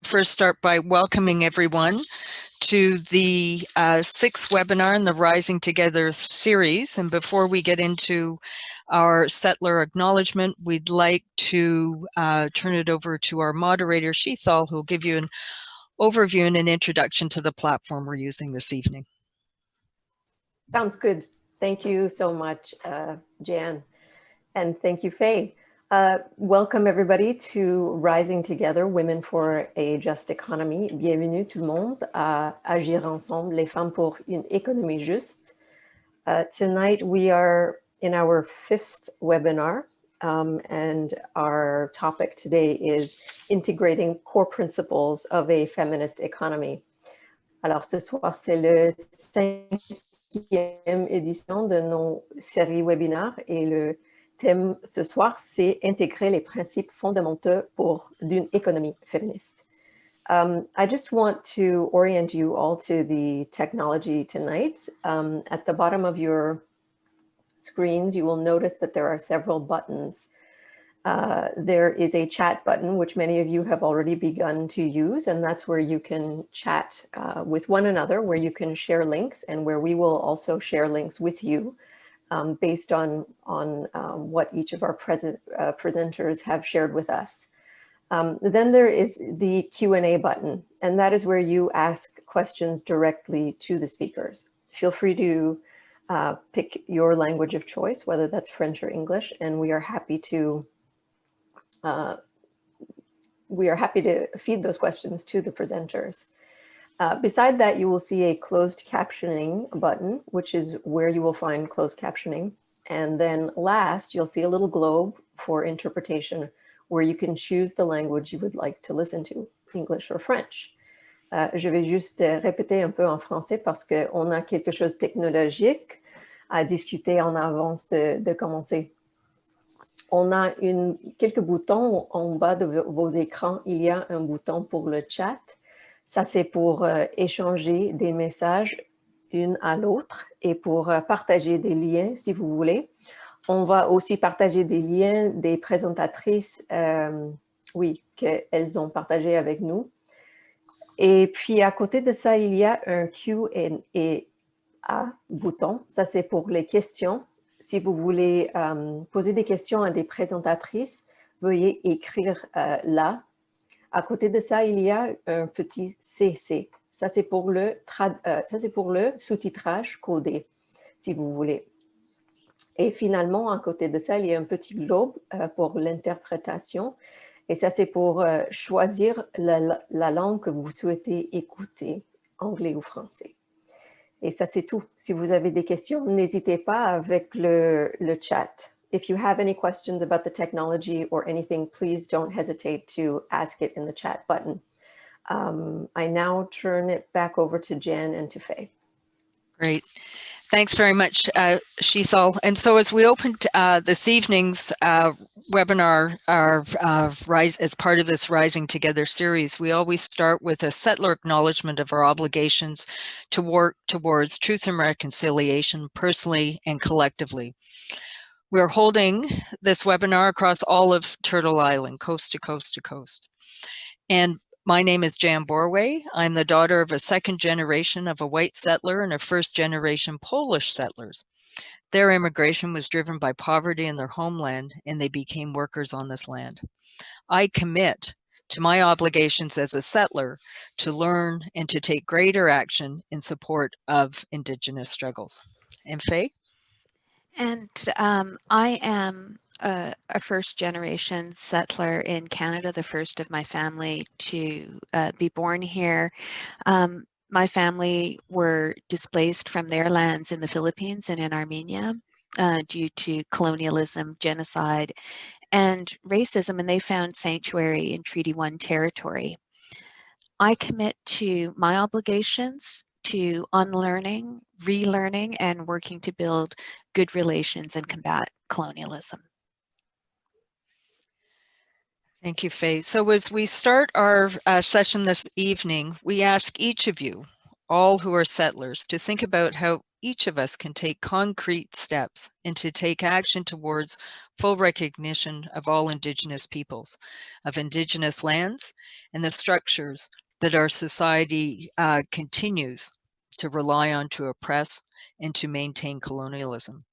first start by welcoming everyone to the sixth webinar in the Rising Together series. And before we get into our settler acknowledgement, we'd like to turn it over to our moderator, Sheetal, who will give you an overview and an introduction to the platform we're using this evening. Sounds good. Thank you so much, Jan. And thank you, Faye. Welcome everybody to Rising Together, Women for a Just Economy. Bienvenue tout le monde à Agir Ensemble, les femmes pour une économie juste. Tonight we are in our fifth webinar, and our topic today is integrating core principles of a feminist economy. Alors ce soir, c'est le cinquième édition de nos séries webinaires et le thème ce soir, c'est intégrer les principes fondamentaux d'une économie féministe. I just want to orient you all to the technology tonight. At the bottom of your screens, you will notice that there are several buttons. There is a chat button, which many of you have already begun to use, and that's where you can chat with one another, where you can share links, and where we will also share links with you. Based on what each of our presenters have shared with us. Then there is the Q&A button, and that is where you ask questions directly to the speakers. Feel free to pick your language of choice, whether that's French or English, and we are happy to feed those questions to the presenters. Beside that, you will see a closed captioning button, which is where you will find closed captioning. And then last, you'll see a little globe for interpretation, where you can choose the language you would like to listen to, English or French. Je vais juste répéter un peu en français parce qu'on a quelque chose de technologique à discuter en avance de commencer. On a quelques boutons en bas de vos écrans. Il y a un bouton pour le chat. Ça, c'est pour échanger des messages une à l'autre et pour partager des liens, si vous voulez. On va aussi partager des liens des présentatrices, oui, qu'elles ont partagé avec nous. Et puis, à côté de ça, il y a un Q&A bouton. Ça, c'est pour les questions. Si vous voulez poser des questions à des présentatrices, veuillez écrire là. À côté de ça, il y a un petit CC. Ça, c'est pour le sous-titrage codé, si vous voulez. Et finalement, à côté de ça, il y a un petit globe pour l'interprétation. Et ça, c'est pour choisir la langue que vous souhaitez écouter, anglais ou français. Et ça, c'est tout. Si vous avez des questions, n'hésitez pas avec le chat. If you have any questions about the technology or anything, please don't hesitate to ask it in the chat button. I now turn it back over to Jan and to Faye. Great. Thanks very much, Sheetal. And so as we opened this evening's webinar as part of this Rising Together series, we always start with a settler acknowledgement of our obligations to work towards truth and reconciliation personally and collectively. We're holding this webinar across all of Turtle Island, coast to coast to coast. And my name is Jama Borowy. I'm the daughter of a second generation of a white settler and a first generation Polish settlers. Their immigration was driven by poverty in their homeland, and they became workers on this land. I commit to my obligations as a settler to learn and to take greater action in support of Indigenous struggles. And Faye? And I am a first-generation settler in Canada, the first of my family to be born here. My family were displaced from their lands in the Philippines and in Armenia due to colonialism, genocide, and racism, and they found sanctuary in Treaty 1 territory. I commit to my obligations to unlearning, relearning, and working to build good relations and combat colonialism. Thank you, Faye. So as we start our session this evening, we ask each of you, all who are settlers, to think about how each of us can take concrete steps and to take action towards full recognition of all Indigenous peoples, of Indigenous lands, and the structures that our society continues to rely on to oppress and to maintain colonialism.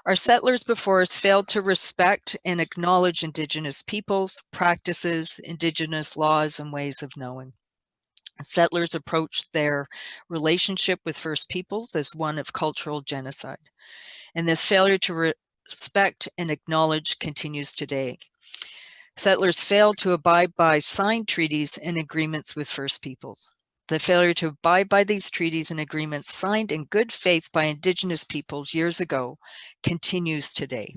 Our settlers before us failed to respect and acknowledge Indigenous peoples, practices, Indigenous laws, and ways of knowing. Settlers approached their relationship with First Peoples as one of cultural genocide, and this failure to respect and acknowledge continues today. Settlers failed to abide by signed treaties and agreements with First Peoples. The failure to abide by these treaties and agreements signed in good faith by Indigenous peoples years ago continues today.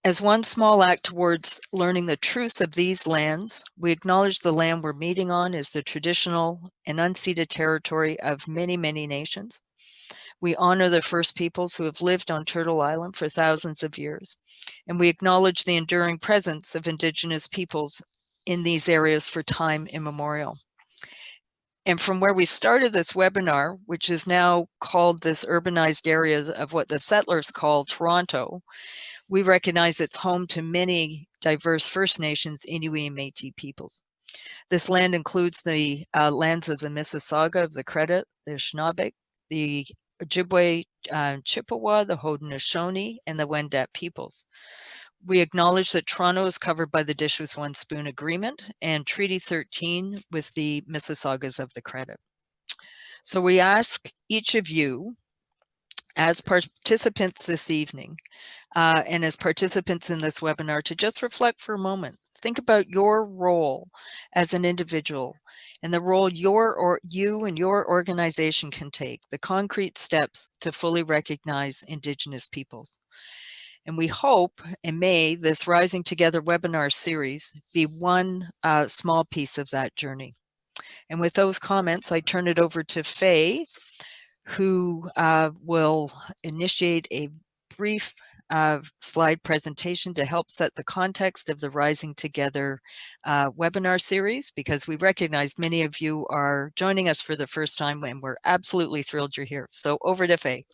As one small act towards learning the truth of these lands, we acknowledge the land we're meeting on is the traditional and unceded territory of many, many nations. We honor the First Peoples who have lived on Turtle Island for thousands of years, and we acknowledge the enduring presence of Indigenous peoples in these areas for time immemorial. And from where we started this webinar, which is now called this urbanized areas of what the settlers call Toronto, we recognize it's home to many diverse First Nations, Inuit, and Métis peoples. This land includes the lands of the Mississauga of the Credit, the Anishinaabe, the Ojibwe, Chippewa, the Haudenosaunee, and the Wendat peoples. We acknowledge that Toronto is covered by the Dish with One Spoon Agreement and Treaty 13 with the Mississaugas of the Credit. So we ask each of you, as participants this evening, and as participants in this webinar, to just reflect for a moment. Think about your role as an individual and the role you and your organization can take, the concrete steps to fully recognize Indigenous peoples. And we hope, and may, this Rising Together webinar series be one small piece of that journey. And with those comments, I turn it over to Faye, who will initiate a brief slide presentation to help set the context of the Rising Together webinar series, because we recognize many of you are joining us for the first time, and we're absolutely thrilled you're here. So over to Faye.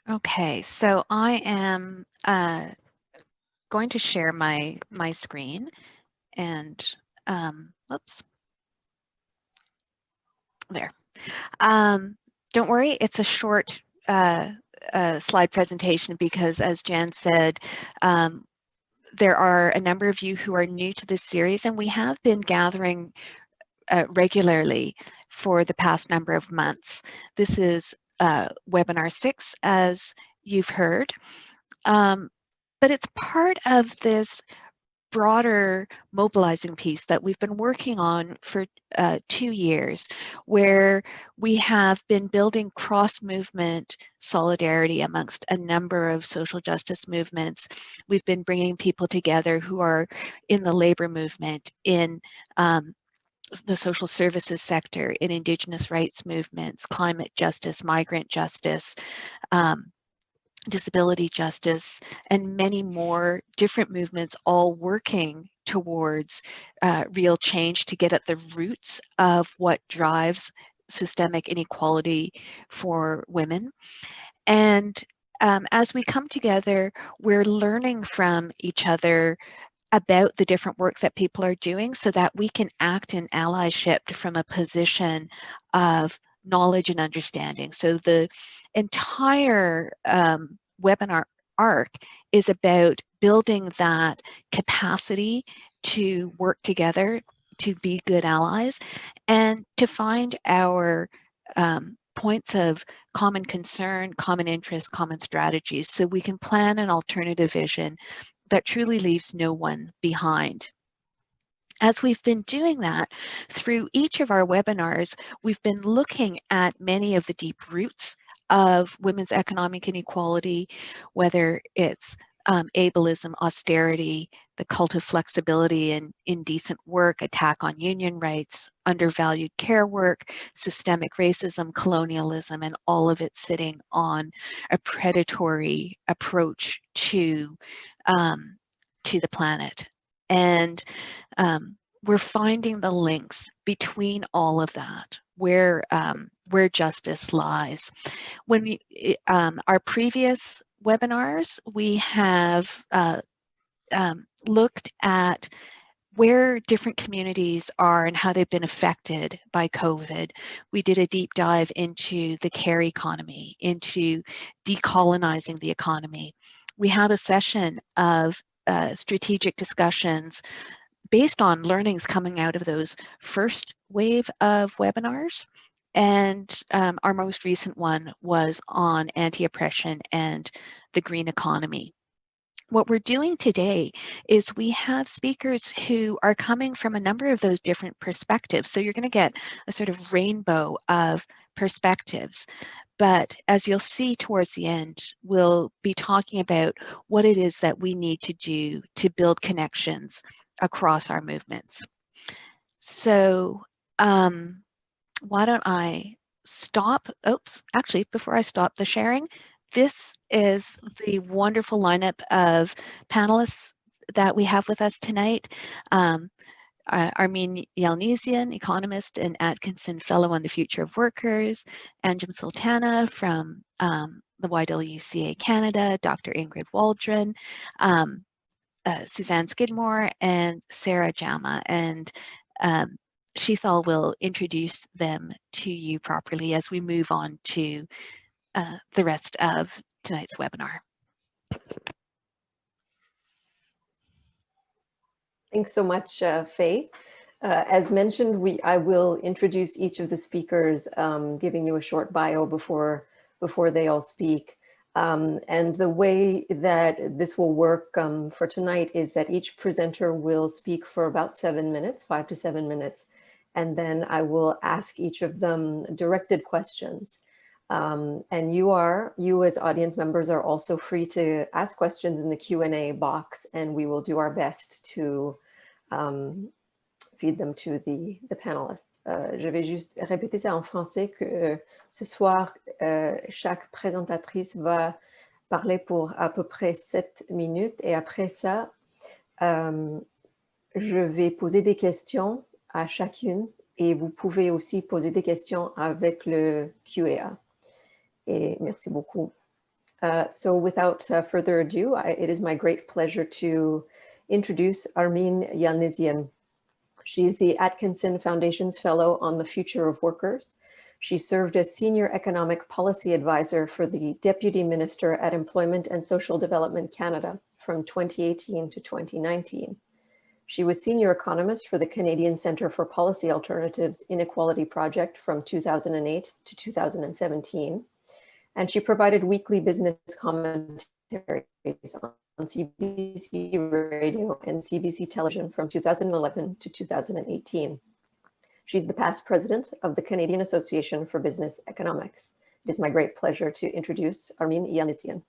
Okay, so I am going to share my screen, and oops, there. Don't worry, it's a short slide presentation because, as Jan said, there are a number of you who are new to this series, and we have been gathering regularly for the past number of months. This is webinar 6, as you've heard, but it's part of this broader mobilizing piece that we've been working on for 2 years, where we have been building cross-movement solidarity amongst a number of social justice movements. We've been bringing people together who are in the labor movement, in the social services sector, in Indigenous rights movements, climate justice, migrant justice, disability justice, and many more different movements, all working towards real change to get at the roots of what drives systemic inequality for women. And as we come together, we're learning from each other about the different work that people are doing so that we can act in allyship from a position of knowledge and understanding. So the entire webinar arc is about building that capacity to work together, to be good allies, and to find our points of common concern, common interest, common strategies, so we can plan an alternative vision that truly leaves no one behind. As we've been doing that through each of our webinars, we've been looking at many of the deep roots of women's economic inequality, whether it's ableism, austerity, the cult of flexibility and indecent work, attack on union rights, undervalued care work, systemic racism, colonialism, and all of it sitting on a predatory approach to the planet. And we're finding the links between all of that. where justice lies. When we our previous webinars, we have looked at where different communities are and how they've been affected by COVID. We did a deep dive into the care economy, into decolonizing the economy. We had a session of strategic discussions based on learnings coming out of those first wave of webinars. And our most recent one was on anti-oppression and the green economy. What we're doing today is we have speakers who are coming from a number of those different perspectives. So you're going to get a sort of rainbow of perspectives. But as you'll see towards the end, we'll be talking about what it is that we need to do to build connections across our movements. So why don't I stop? Oops, actually, before I stop the sharing, this is the wonderful lineup of panelists that we have with us tonight. Armen Yanisian, Economist and Atkinson Fellow on the Future of Workers, Anjum Sultana from the YWCA Canada, Dr. Ingrid Waldron, Suzanne Skidmore, and Sarah Jama. And Sheetal will introduce them to you properly as we move on to the rest of tonight's webinar. Thanks so much, Faye. As mentioned, I will introduce each of the speakers, giving you a short bio before they all speak. And the way that this will work for tonight is that each presenter will speak for about 7 minutes, 5 to 7 minutes, and then I will ask each of them directed questions. And you as audience members are also free to ask questions in the Q&A box, and we will do our best to feed them to the panelists. Je vais juste répéter ça en français que ce soir, chaque présentatrice va parler pour à peu près 7 minutes et après ça, je vais poser des questions à chacune et vous pouvez aussi poser des questions avec le Q&A. Et merci beaucoup. So without further ado, it is my great pleasure to introduce Armen Yanisian. She's the Atkinson Foundation's Fellow on the Future of Workers. She served as Senior Economic Policy Advisor for the Deputy Minister at Employment and Social Development Canada from 2018 to 2019. She was Senior Economist for the Canadian Centre for Policy Alternatives Inequality Project from 2008 to 2017. And she provided weekly business commentaries on CBC Radio and CBC Television from 2011 to 2018. She's the past president of the Canadian Association for Business Economics. It is my great pleasure to introduce Armen Yanisian.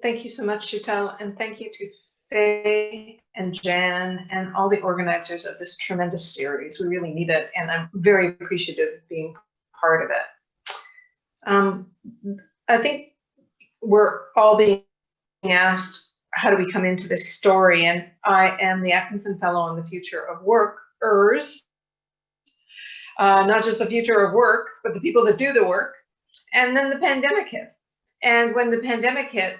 Thank you so much, Sheetal, and thank you to Faye and Jan and all the organizers of this tremendous series. We really need it, and I'm very appreciative of being part of it. I think we're all being asked, how do we come into this story? And I am the Atkinson Fellow on the Future of Workers, not just the future of work, but the people that do the work. And then the pandemic hit. And when the pandemic hit,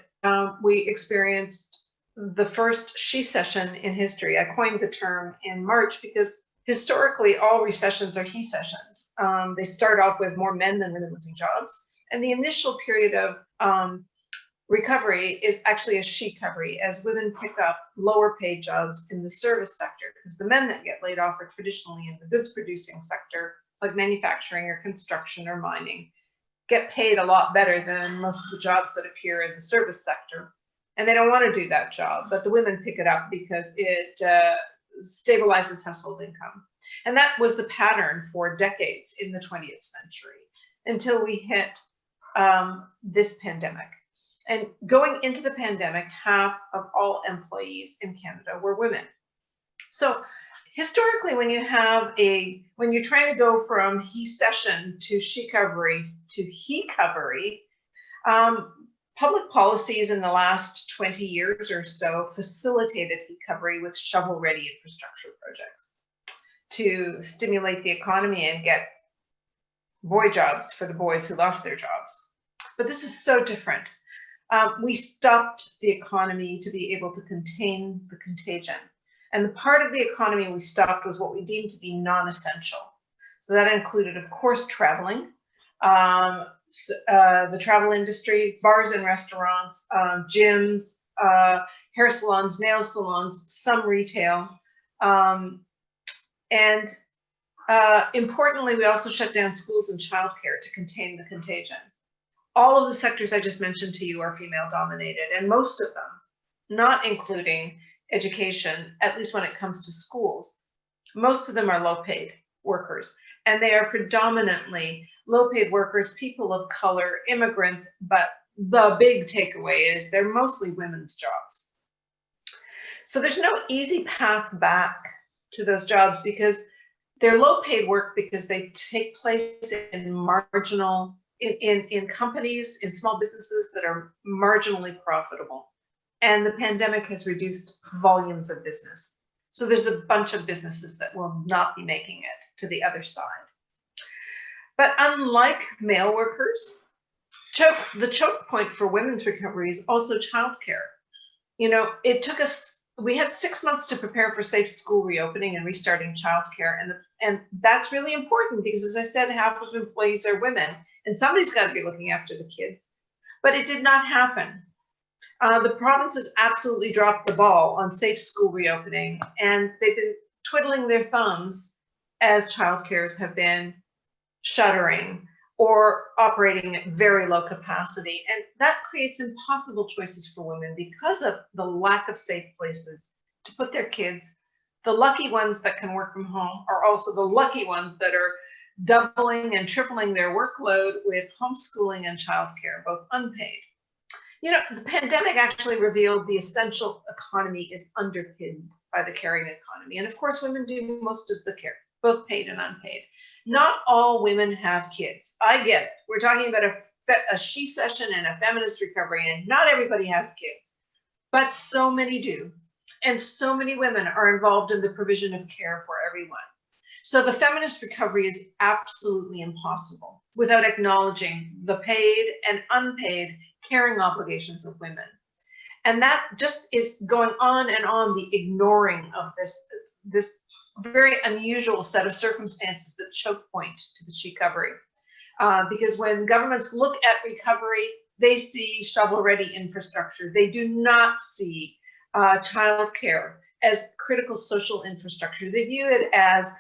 we experienced the first she session in history. I coined the term in March because historically all recessions are he sessions. They start off with more men than women losing jobs. And the initial period of recovery is actually a she-covery as women pick up lower paid jobs in the service sector, because the men that get laid off are traditionally in the goods producing sector, like manufacturing or construction or mining, get paid a lot better than most of the jobs that appear in the service sector. And they don't want to do that job, but the women pick it up because it stabilizes household income. And that was the pattern for decades in the 20th century until we hit this pandemic. And going into the pandemic, half of all employees in Canada were women. So historically, when you're trying to go from he session to she-covery to he-covery, public policies in the last 20 years or so facilitated he-covery with shovel-ready infrastructure projects to stimulate the economy and get boy jobs for the boys who lost their jobs. But this is so different. We stopped the economy to be able to contain the contagion. And the part of the economy we stopped was what we deemed to be non-essential. So that included, of course, traveling, the travel industry, bars and restaurants, gyms, hair salons, nail salons, some retail. Importantly, we also shut down schools and childcare to contain the contagion. All of the sectors I just mentioned to you are female dominated, and most of them, not including education, at least when it comes to schools, most of them are low paid workers. And they are predominantly low paid workers, people of color, immigrants, but the big takeaway is they're mostly women's jobs. So there's no easy path back to those jobs because they're low paid work because they take place in marginal, in companies, in small businesses that are marginally profitable. And the pandemic has reduced volumes of business. So there's a bunch of businesses that will not be making it to the other side. But unlike male workers, the choke point for women's recovery is also childcare. You know, it took us, we had 6 months to prepare for safe school reopening and restarting childcare. And that's really important because, as I said, half of employees are women and somebody's got to be looking after the kids. But it did not happen. The provinces absolutely dropped the ball on safe school reopening, and they've been twiddling their thumbs as childcares have been shuttering or operating at very low capacity. And that creates impossible choices for women because of the lack of safe places to put their kids. The lucky ones that can work from home are also the lucky ones that are doubling and tripling their workload with homeschooling and childcare, both unpaid. You know, the pandemic actually revealed the essential economy is underpinned by the caring economy. And of course, women do most of the care, both paid and unpaid. Not all women have kids. I get it. We're talking about a she session and a feminist recovery, and not everybody has kids, but so many do. And so many women are involved in the provision of care for everyone. So the feminist recovery is absolutely impossible without acknowledging the paid and unpaid caring obligations of women. And that just is going on and on, the ignoring of this very unusual set of circumstances that choke point to the recovery. Because when governments look at recovery, they see shovel-ready infrastructure. They do not see childcare as critical social infrastructure. They view it as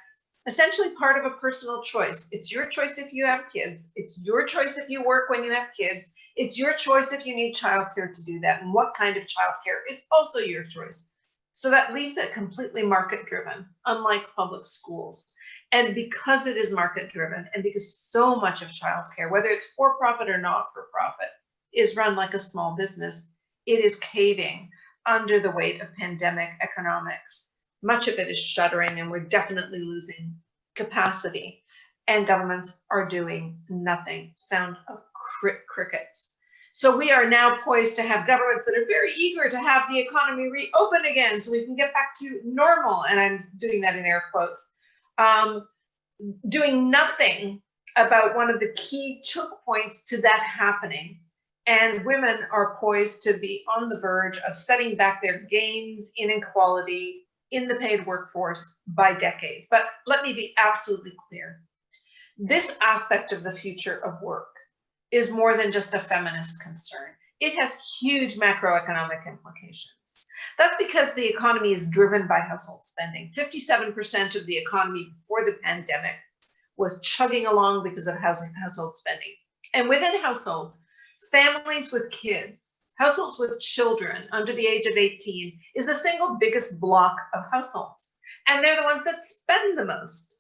essentially part of a personal choice. It's your choice if you have kids. It's your choice if you work when you have kids. It's your choice if you need childcare to do that. And what kind of childcare is also your choice. So that leaves it completely market-driven, unlike public schools. And because it is market-driven, and because so much of childcare, whether it's for-profit or not-for-profit, is run like a small business, it is caving under the weight of pandemic economics. Much of it is shuttering, and we're definitely losing capacity. And governments are doing nothing. Sound of crickets. So we are now poised to have governments that are very eager to have the economy reopen again so we can get back to normal. And I'm doing that in air quotes. Doing nothing about one of the key choke points to that happening. And women are poised to be on the verge of setting back their gains in inequality in the paid workforce by decades. But let me be absolutely clear. This aspect of the future of work is more than just a feminist concern. It has huge macroeconomic implications. That's because the economy is driven by household spending. 57% of the economy before the pandemic was chugging along because of household spending. And within households, families with kids, households with children under the age of 18 is the single biggest block of households. And they're the ones that spend the most.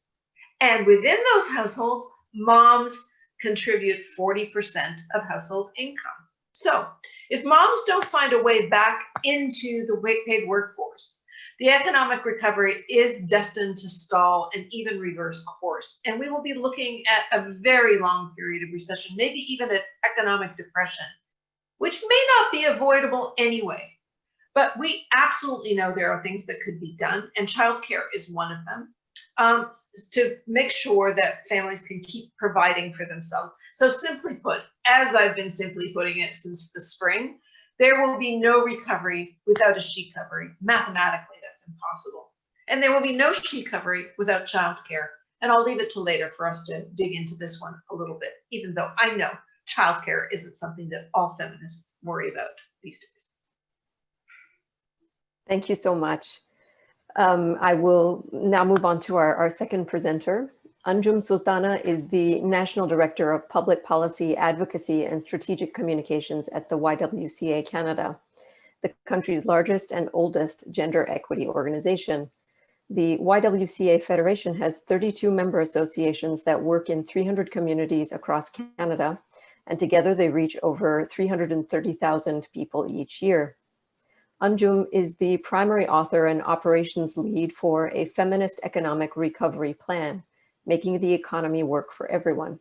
And within those households, moms contribute 40% of household income. So if moms don't find a way back into the paid workforce, the economic recovery is destined to stall and even reverse course. And we will be looking at a very long period of recession, maybe even an economic depression, which may not be avoidable anyway. But we absolutely know there are things that could be done, and childcare is one of them. to make sure that families can keep providing for themselves. So simply put, as I've been simply putting it since the spring, there will be no recovery without a sheet covering. Mathematically, that's impossible. And there will be no sheet covering without childcare. And I'll leave it till later for us to dig into this one a little bit, even though I know childcare isn't something that all feminists worry about these days. Thank you so much. I will now move on to our second presenter. Anjum Sultana is the National Director of Public Policy, Advocacy and Strategic Communications at the YWCA Canada, the country's largest and oldest gender equity organization. The YWCA Federation has 32 member associations that work in 300 communities across Canada, and together they reach over 330,000 people each year. Anjum is the primary author and operations lead for a feminist economic recovery plan, making the economy work for everyone,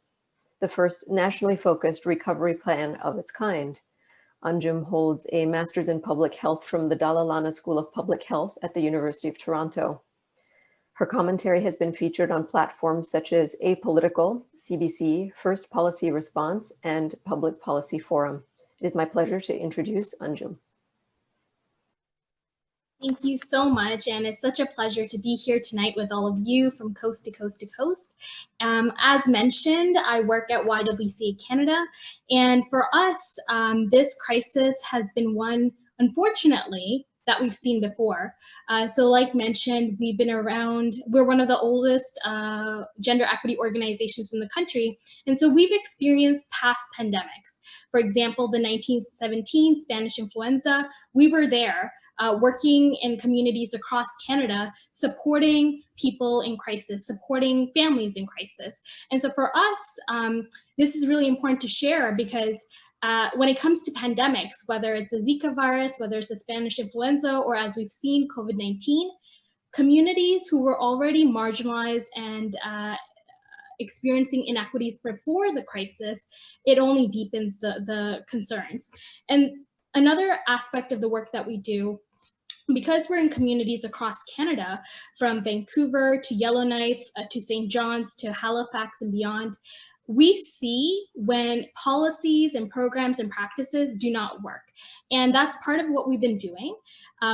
the first nationally focused recovery plan of its kind. Anjum holds a master's in public health from the Dalhousie School of Public Health at the University of Toronto. Her commentary has been featured on platforms such as Apolitical, CBC, First Policy Response, and Public Policy Forum. It is my pleasure to introduce Anjum. Thank you so much, and it's such a pleasure to be here tonight with all of you from coast to coast to coast. As mentioned, I work at YWCA Canada, and for us, this crisis has been one, unfortunately, that we've seen before. So like mentioned, we've been around, we're one of the oldest gender equity organizations in the country, and so we've experienced past pandemics. For example, the 1917 Spanish influenza, we were there. Working in communities across Canada, supporting people in crisis, supporting families in crisis. And so for us, this is really important to share because when it comes to pandemics, whether it's a Zika virus, whether it's a Spanish influenza, or as we've seen, COVID-19, communities who were already marginalized and experiencing inequities before the crisis, it only deepens the concerns. And another aspect of the work that we do, because we're in communities across Canada, from Vancouver to Yellowknife to St. John's to Halifax and beyond, we see when policies and programs and practices do not work. And that's part of what we've been doing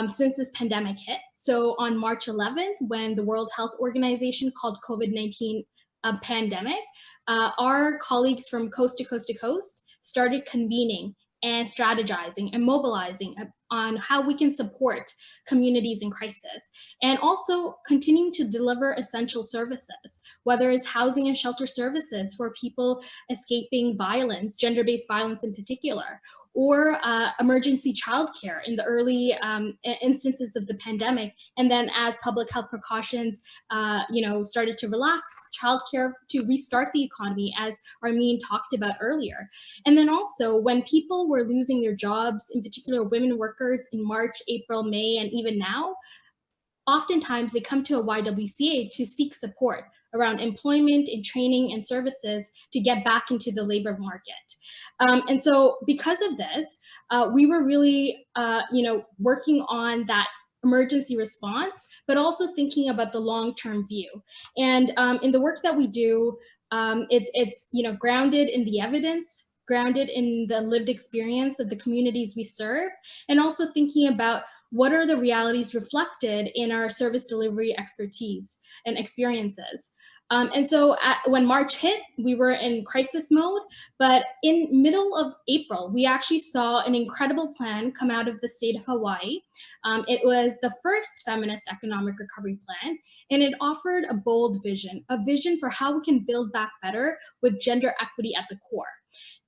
since this pandemic hit. So on March 11th, when the World Health Organization called COVID-19 a pandemic, our colleagues from coast to coast to coast started convening and strategizing and mobilizing on how we can support communities in crisis, and also continuing to deliver essential services, whether it's housing and shelter services for people escaping violence, gender-based violence in particular, or emergency childcare in the early instances of the pandemic. And then as public health precautions started to relax, childcare to restart the economy, as Armine talked about earlier. And then also when people were losing their jobs, in particular women workers in March, April, May, and even now, oftentimes they come to a YWCA to seek support around employment and training and services to get back into the labor market. And so because of this, we were really, working on that emergency response, but also thinking about the long-term view. And in the work that we do, it's grounded in the evidence, grounded in the lived experience of the communities we serve, and also thinking about what are the realities reflected in our service delivery expertise and experiences. And so when March hit, we were in crisis mode, but in middle of April, we actually saw an incredible plan come out of the state of Hawaii. It was the first feminist economic recovery plan, and it offered a bold vision, a vision for how we can build back better with gender equity at the core.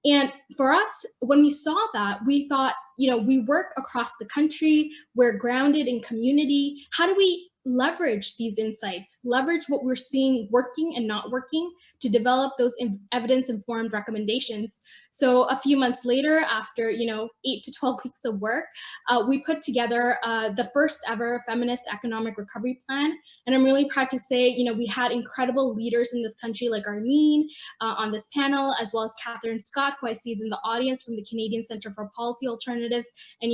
And for us, when we saw that, we thought, we work across the country, we're grounded in community. How do we leverage these insights, leverage what we're seeing working and not working to develop those evidence-informed recommendations? So a few months later, after 8 to 12 weeks of work, we put together the first ever feminist economic recovery plan. And I'm really proud to say, we had incredible leaders in this country like Armine on this panel, as well as Catherine Scott, who I see is in the audience from the Canadian Centre for Policy Alternatives, and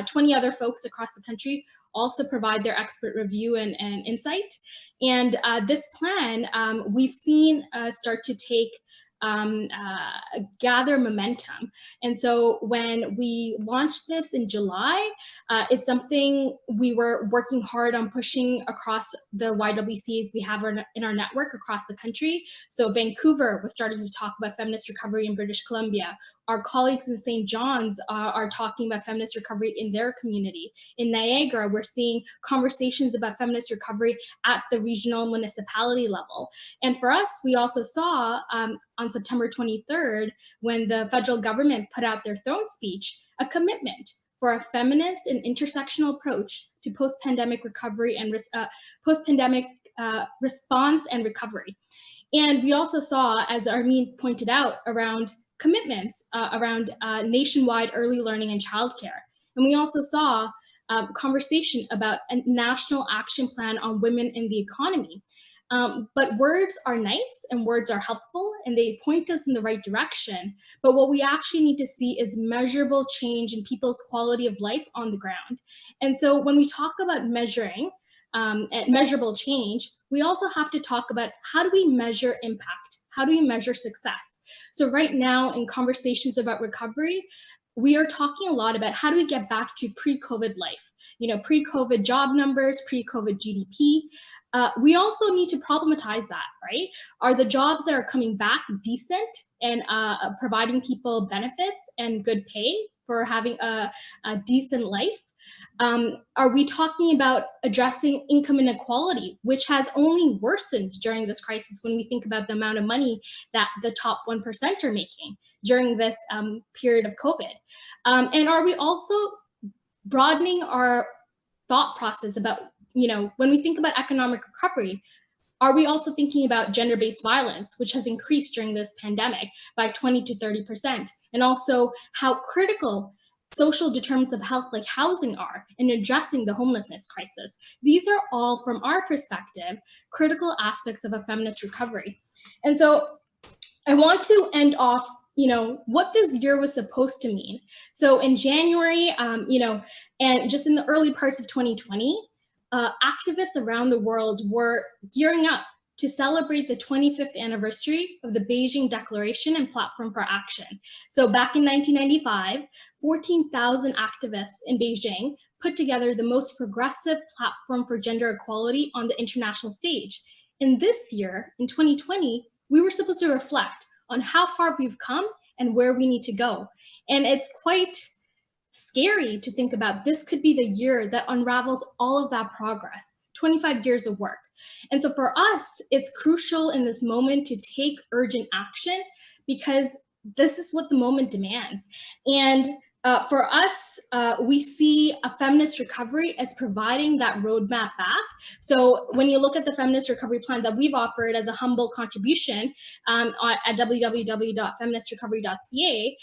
20 other folks across the country, also provide their expert review and insight. And this plan, we've seen start to take gather momentum. And so when we launched this in July, it's something we were working hard on pushing across the YWCAs we have in our network across the country. So Vancouver was starting to talk about feminist recovery in British Columbia. Our colleagues in St. John's are talking about feminist recovery in their community. In Niagara, we're seeing conversations about feminist recovery at the regional municipality level. And for us, we also saw on September 23rd, when the federal government put out their throne speech, a commitment for a feminist and intersectional approach to post-pandemic recovery and post-pandemic response and recovery. And we also saw, as Armine pointed out, around commitments around nationwide early learning and childcare. And we also saw conversation about a national action plan on women in the economy. But words are nice and words are helpful and they point us in the right direction. But what we actually need to see is measurable change in people's quality of life on the ground. And so when we talk about measuring and measurable change, we also have to talk about how do we measure impact? How do we measure success? So right now in conversations about recovery, we are talking a lot about how do we get back to pre-COVID life, pre-COVID job numbers, pre-COVID GDP. We also need to problematize that, right? Are the jobs that are coming back decent and providing people benefits and good pay for having a decent life? Are we talking about addressing income inequality, which has only worsened during this crisis when we think about the amount of money that the top 1% are making during this period of COVID? And are we also broadening our thought process about, when we think about economic recovery, are we also thinking about gender-based violence, which has increased during this pandemic by 20 to 30%, and also how critical social determinants of health like housing are in addressing the homelessness crisis? These are all, from our perspective, critical aspects of a feminist recovery. And so I want to end off, what this year was supposed to mean. So in January, and just in the early parts of 2020, activists around the world were gearing up to celebrate the 25th anniversary of the Beijing Declaration and Platform for Action. So back in 1995, 14,000 activists in Beijing put together the most progressive platform for gender equality on the international stage. And this year, in 2020, we were supposed to reflect on how far we've come and where we need to go. And it's quite scary to think about this could be the year that unravels all of that progress, 25 years of work. And so for us, it's crucial in this moment to take urgent action because this is what the moment demands. And for us, we see a feminist recovery as providing that roadmap back. So when you look at the feminist recovery plan that we've offered as a humble contribution at www.feministrecovery.ca,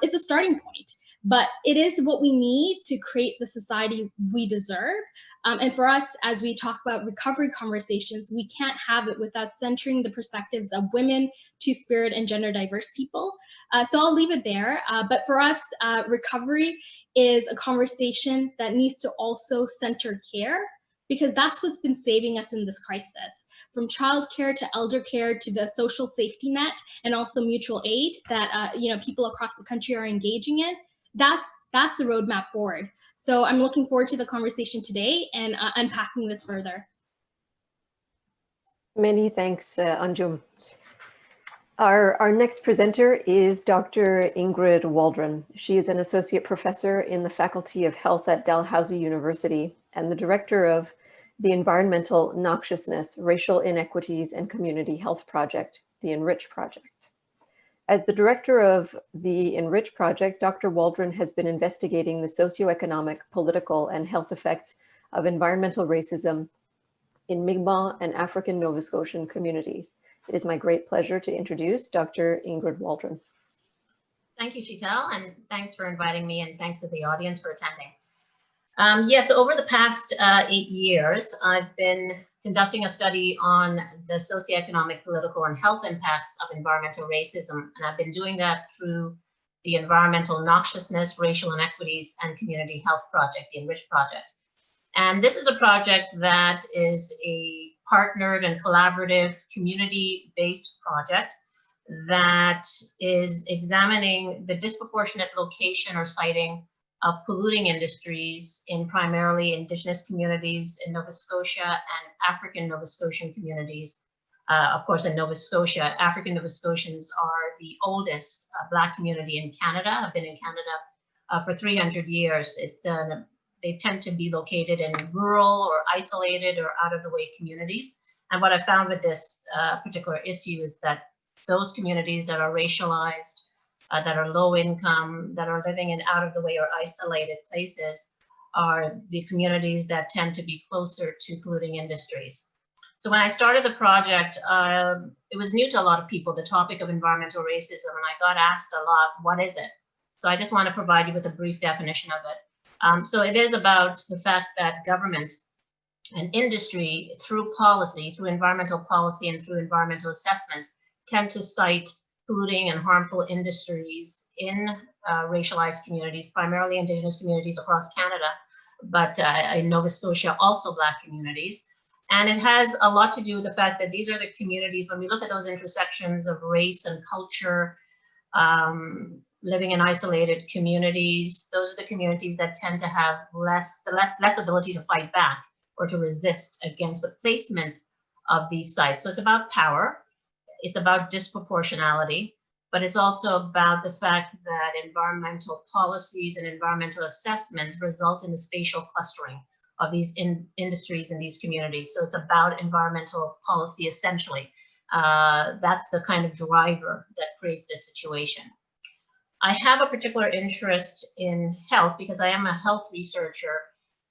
it's a starting point. But it is what we need to create the society we deserve. And for us, as we talk about recovery conversations, we can't have it without centering the perspectives of women, two-spirit, and gender diverse people. So I'll leave it there. But for us, recovery is a conversation that needs to also center care, because that's what's been saving us in this crisis. From childcare to elder care to the social safety net and also mutual aid that people across the country are engaging in. That's the roadmap forward. So I'm looking forward to the conversation today and unpacking this further. Many thanks, Anjum. Our next presenter is Dr. Ingrid Waldron. She is an associate professor in the Faculty of Health at Dalhousie University and the director of the Environmental Noxiousness, Racial Inequities, and Community Health Project, the Enrich Project. As the director of the Enrich Project, Dr. Waldron has been investigating the socioeconomic, political, and health effects of environmental racism in Mi'kmaq and African Nova Scotian communities. It is my great pleasure to introduce Dr. Ingrid Waldron. Thank you, Sheetal, and thanks for inviting me, and thanks to the audience for attending. Yes, over the past 8 years, I've been conducting a study on the socioeconomic, political, and health impacts of environmental racism, and I've been doing that through the Environmental Noxiousness, Racial Inequities, and Community Health Project, the Enrich Project. And this is a project that is a partnered and collaborative community-based project that is examining the disproportionate location or siting of polluting industries in primarily Indigenous communities in Nova Scotia and African Nova Scotian communities. Of course, in Nova Scotia, African Nova Scotians are the oldest Black community in Canada, have been in Canada for 300 years. They tend to be located in rural or isolated or out of the way communities. And what I found with this particular issue is that those communities that are racialized, that are low income, that are living in out of the way or isolated places are the communities that tend to be closer to polluting industries. So when I started the project, it was new to a lot of people, the topic of environmental racism, and I got asked a lot, what is it? So I just want to provide you with a brief definition of it. So it is about the fact that government and industry, through policy, through environmental policy and through environmental assessments, tend to cite polluting and harmful industries in racialized communities, primarily Indigenous communities across Canada, but in Nova Scotia, also Black communities. And it has a lot to do with the fact that these are the communities, when we look at those intersections of race and culture, living in isolated communities, those are the communities that tend to have less ability to fight back or to resist against the placement of these sites. So it's about power, it's about disproportionality, but it's also about the fact that environmental policies and environmental assessments result in the spatial clustering of these industries in these communities. So it's about environmental policy essentially. That's the kind of driver that creates this situation. I have a particular interest in health because I am a health researcher,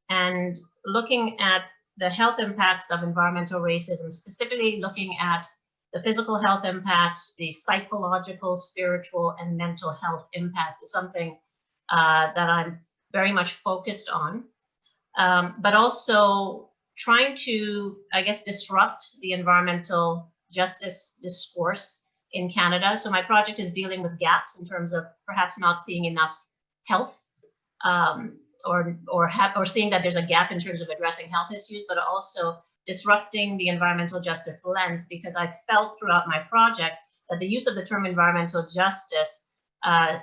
and looking at the health impacts of environmental racism, specifically looking at the physical health impacts, the psychological, spiritual, and mental health impacts is something that I'm very much focused on, but also trying to, I guess, disrupt the environmental justice discourse in Canada. So my project is dealing with gaps in terms of perhaps not seeing enough health, or seeing that there's a gap in terms of addressing health issues, but also disrupting the environmental justice lens, because I felt throughout my project that the use of the term environmental justice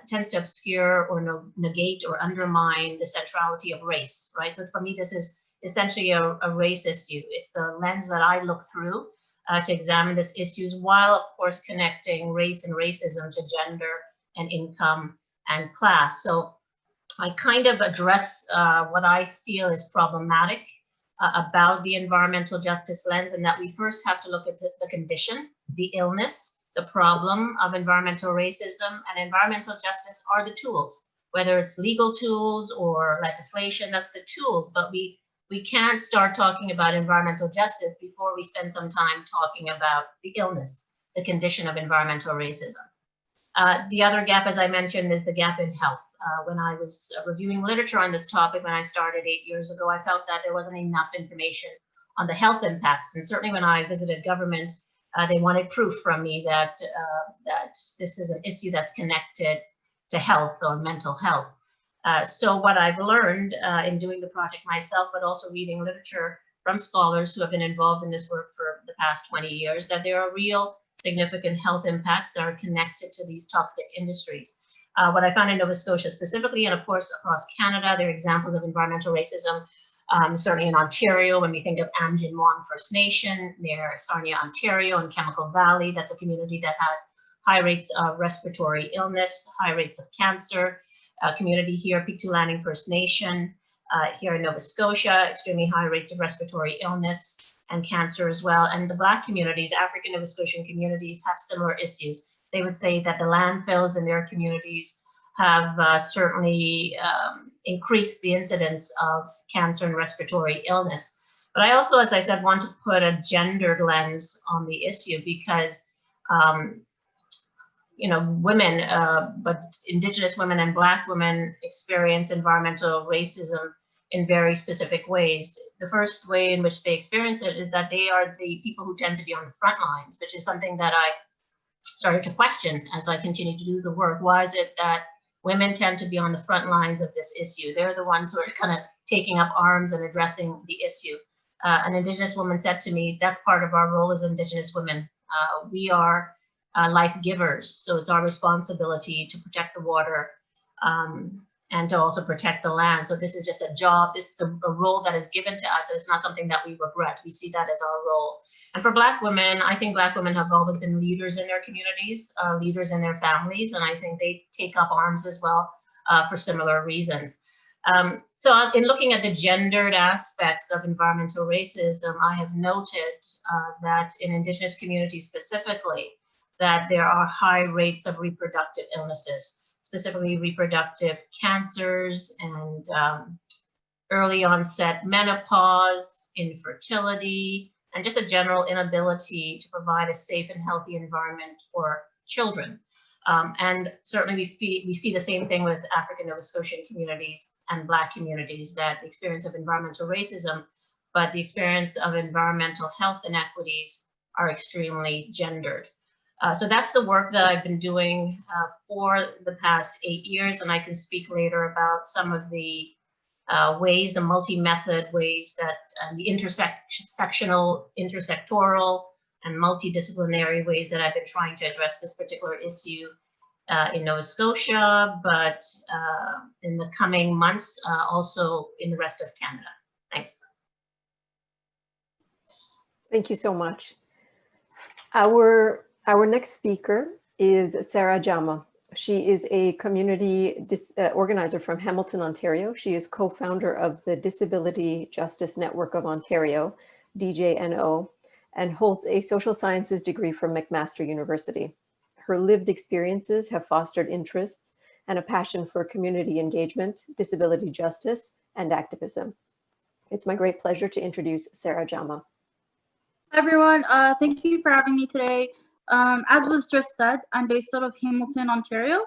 tends to obscure or negate or undermine the centrality of race, right? So for me, this is essentially a race issue. It's the lens that I look through to examine these issues, while of course connecting race and racism to gender and income and class. So I kind of address what I feel is problematic about the environmental justice lens, and that we first have to look at the condition, the illness, the problem of environmental racism, and environmental justice are the tools, whether it's legal tools or legislation, that's the tools, but we can't start talking about environmental justice before we spend some time talking about the illness, the condition of environmental racism. The other gap, as I mentioned, is the gap in health. When I was reviewing literature on this topic when I started 8 years ago, I felt that there wasn't enough information on the health impacts. And certainly when I visited government, they wanted proof from me that this is an issue that's connected to health or mental health. So what I've learned in doing the project myself, but also reading literature from scholars who have been involved in this work for the past 20 years, that there are real significant health impacts that are connected to these toxic industries. What I found in Nova Scotia specifically, and of course across Canada, there are examples of environmental racism, certainly in Ontario, when we think of Anjum First Nation, near Sarnia, Ontario, and Chemical Valley, that's a community that has high rates of respiratory illness, high rates of cancer. Community here, Pictou Landing First Nation, here in Nova Scotia, extremely high rates of respiratory illness and cancer as well. And the Black communities, African Nova Scotian communities, have similar issues. They would say that the landfills in their communities have certainly increased the incidence of cancer and respiratory illness. But I also, as I said, want to put a gendered lens on the issue because women, but Indigenous women and Black women experience environmental racism in very specific ways. The first way in which they experience it is that they are the people who tend to be on the front lines, which is something that I started to question as I continue to do the work. Why is it that women tend to be on the front lines of this issue? They're the ones who are kind of taking up arms and addressing the issue. An Indigenous woman said to me, that's part of our role as Indigenous women. We are life givers, so it's our responsibility to protect the water and to also protect the land. So this is just a job, this is a role that is given to us, and it's not something that we regret. We see that as our role. And for Black women, I think Black women have always been leaders in their communities, leaders in their families, and I think they take up arms as well for similar reasons. So in looking at the gendered aspects of environmental racism, I have noted that in Indigenous communities specifically, that there are high rates of reproductive illnesses, specifically reproductive cancers and early onset menopause, infertility, and just a general inability to provide a safe and healthy environment for children. And certainly we see the same thing with African Nova Scotian communities and Black communities, that the experience of environmental racism, but the experience of environmental health inequities are extremely gendered. So that's the work that I've been doing for the past 8 years, and I can speak later about some of the ways, the multi-method ways that the intersectional, intersectoral, and multidisciplinary ways that I've been trying to address this particular issue in Nova Scotia, but in the coming months, also in the rest of Canada. Thanks. Thank you so much. Our next speaker is Sarah Jama. She is a community organizer from Hamilton, Ontario. She is co-founder of the Disability Justice Network of Ontario, DJNO, and holds a social sciences degree from McMaster University. Her lived experiences have fostered interests and a passion for community engagement, disability justice, and activism. It's my great pleasure to introduce Sarah Jama. Hi everyone, thank you for having me today. As was just said, I'm based out of Hamilton, Ontario,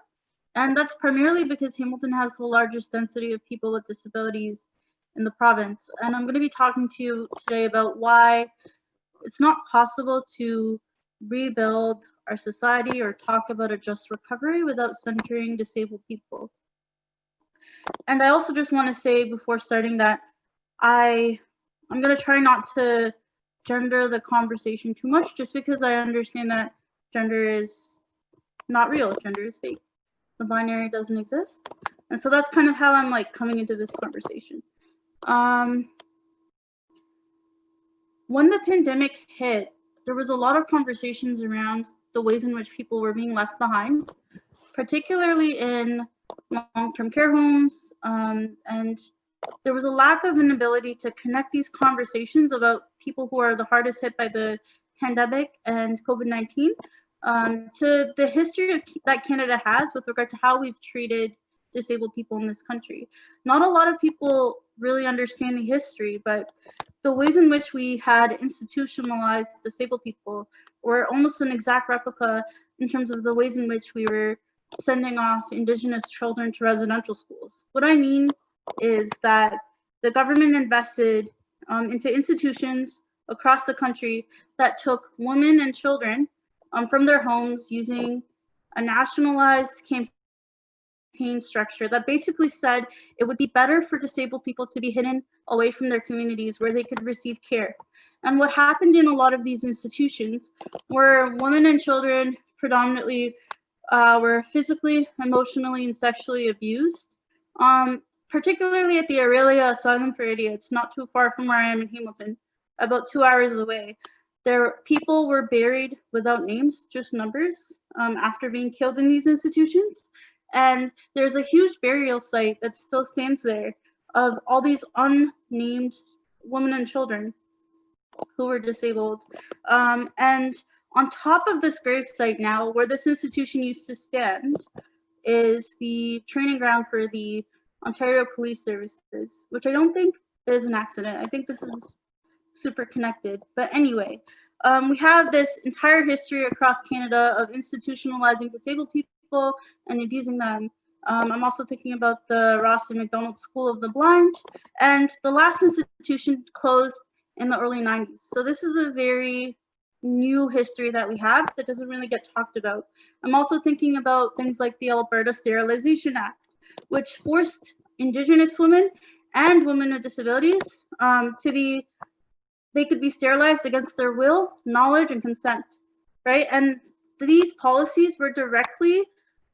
and that's primarily because Hamilton has the largest density of people with disabilities in the province. And I'm going to be talking to you today about why it's not possible to rebuild our society or talk about a just recovery without centering disabled people. And I also just want to say before starting that I'm going to try not to gender the conversation too much, just because I understand that gender is not real, gender is fake. The binary doesn't exist. And so that's kind of how I'm like coming into this conversation. When the pandemic hit, there was a lot of conversations around the ways in which people were being left behind, particularly in long-term care homes, and there was a lack of an ability to connect these conversations about people who are the hardest hit by the pandemic and COVID-19 to the history that Canada has with regard to how we've treated disabled people in this country. Not a lot of people really understand the history, but the ways in which we had institutionalized disabled people were almost an exact replica in terms of the ways in which we were sending off Indigenous children to residential schools. What I mean is that the government invested into institutions across the country that took women and children from their homes using a nationalized campaign structure that basically said it would be better for disabled people to be hidden away from their communities where they could receive care. And what happened in a lot of these institutions were women and children predominantly were physically, emotionally, and sexually abused. Particularly at the Aurelia Asylum for Idiots, not too far from where I am in Hamilton, about 2 hours away. People were buried without names, just numbers, after being killed in these institutions. And there's a huge burial site that still stands there of all these unnamed women and children who were disabled. And on top of this grave site now, where this institution used to stand, is the training ground for the Ontario Police Services, which I don't think is an accident. I think this is super connected. But anyway, we have this entire history across Canada of institutionalizing disabled people and abusing them. I'm also thinking about the Ross and McDonald School of the Blind, and the last institution closed in the early 90s. So this is a very new history that we have that doesn't really get talked about. I'm also thinking about things like the Alberta Sterilization Act, which forced Indigenous women and women with disabilities they could be sterilized against their will, knowledge, and consent, right? And these policies were directly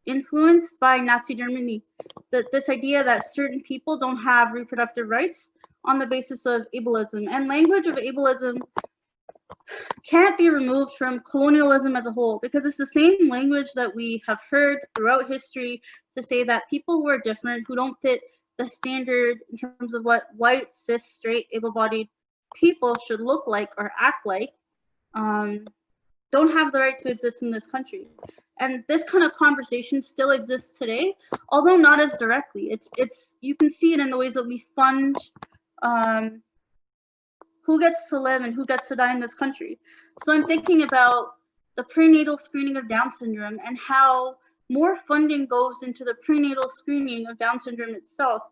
influenced by Nazi Germany. This idea that certain people don't have reproductive rights on the basis of ableism. And language of ableism can't be removed from colonialism as a whole, because it's the same language that we have heard throughout history to say that people who are different, who don't fit the standard in terms of what white, cis, straight, able-bodied people should look like or act like, don't have the right to exist in this country. And this kind of conversation still exists today, although not as directly. It's you can see it in the ways that we fund who gets to live and who gets to die in this country. So I'm thinking about the prenatal screening of Down syndrome and how more funding goes into the prenatal screening of Down syndrome itself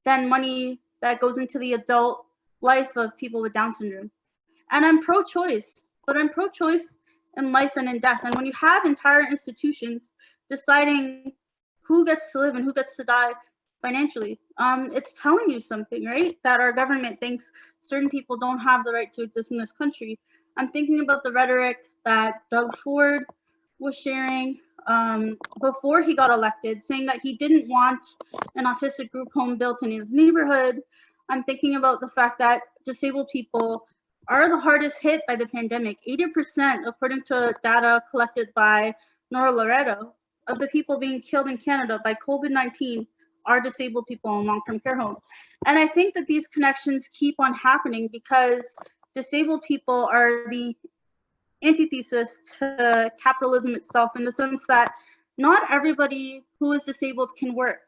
than money that goes into the adult life of people with Down syndrome. And I'm pro-choice, but I'm pro-choice in life and in death. And when you have entire institutions deciding who gets to live and who gets to die financially, it's telling you something, right? That our government thinks certain people don't have the right to exist in this country. I'm thinking about the rhetoric that Doug Ford was sharing before he got elected, saying that he didn't want an autistic group home built in his neighborhood. I'm thinking about the fact that disabled people are the hardest hit by the pandemic. 80%, according to data collected by Nora Loreto, of the people being killed in Canada by COVID-19 are disabled people in long-term care homes. And I think that these connections keep on happening because disabled people are the antithesis to capitalism itself, in the sense that not everybody who is disabled can work,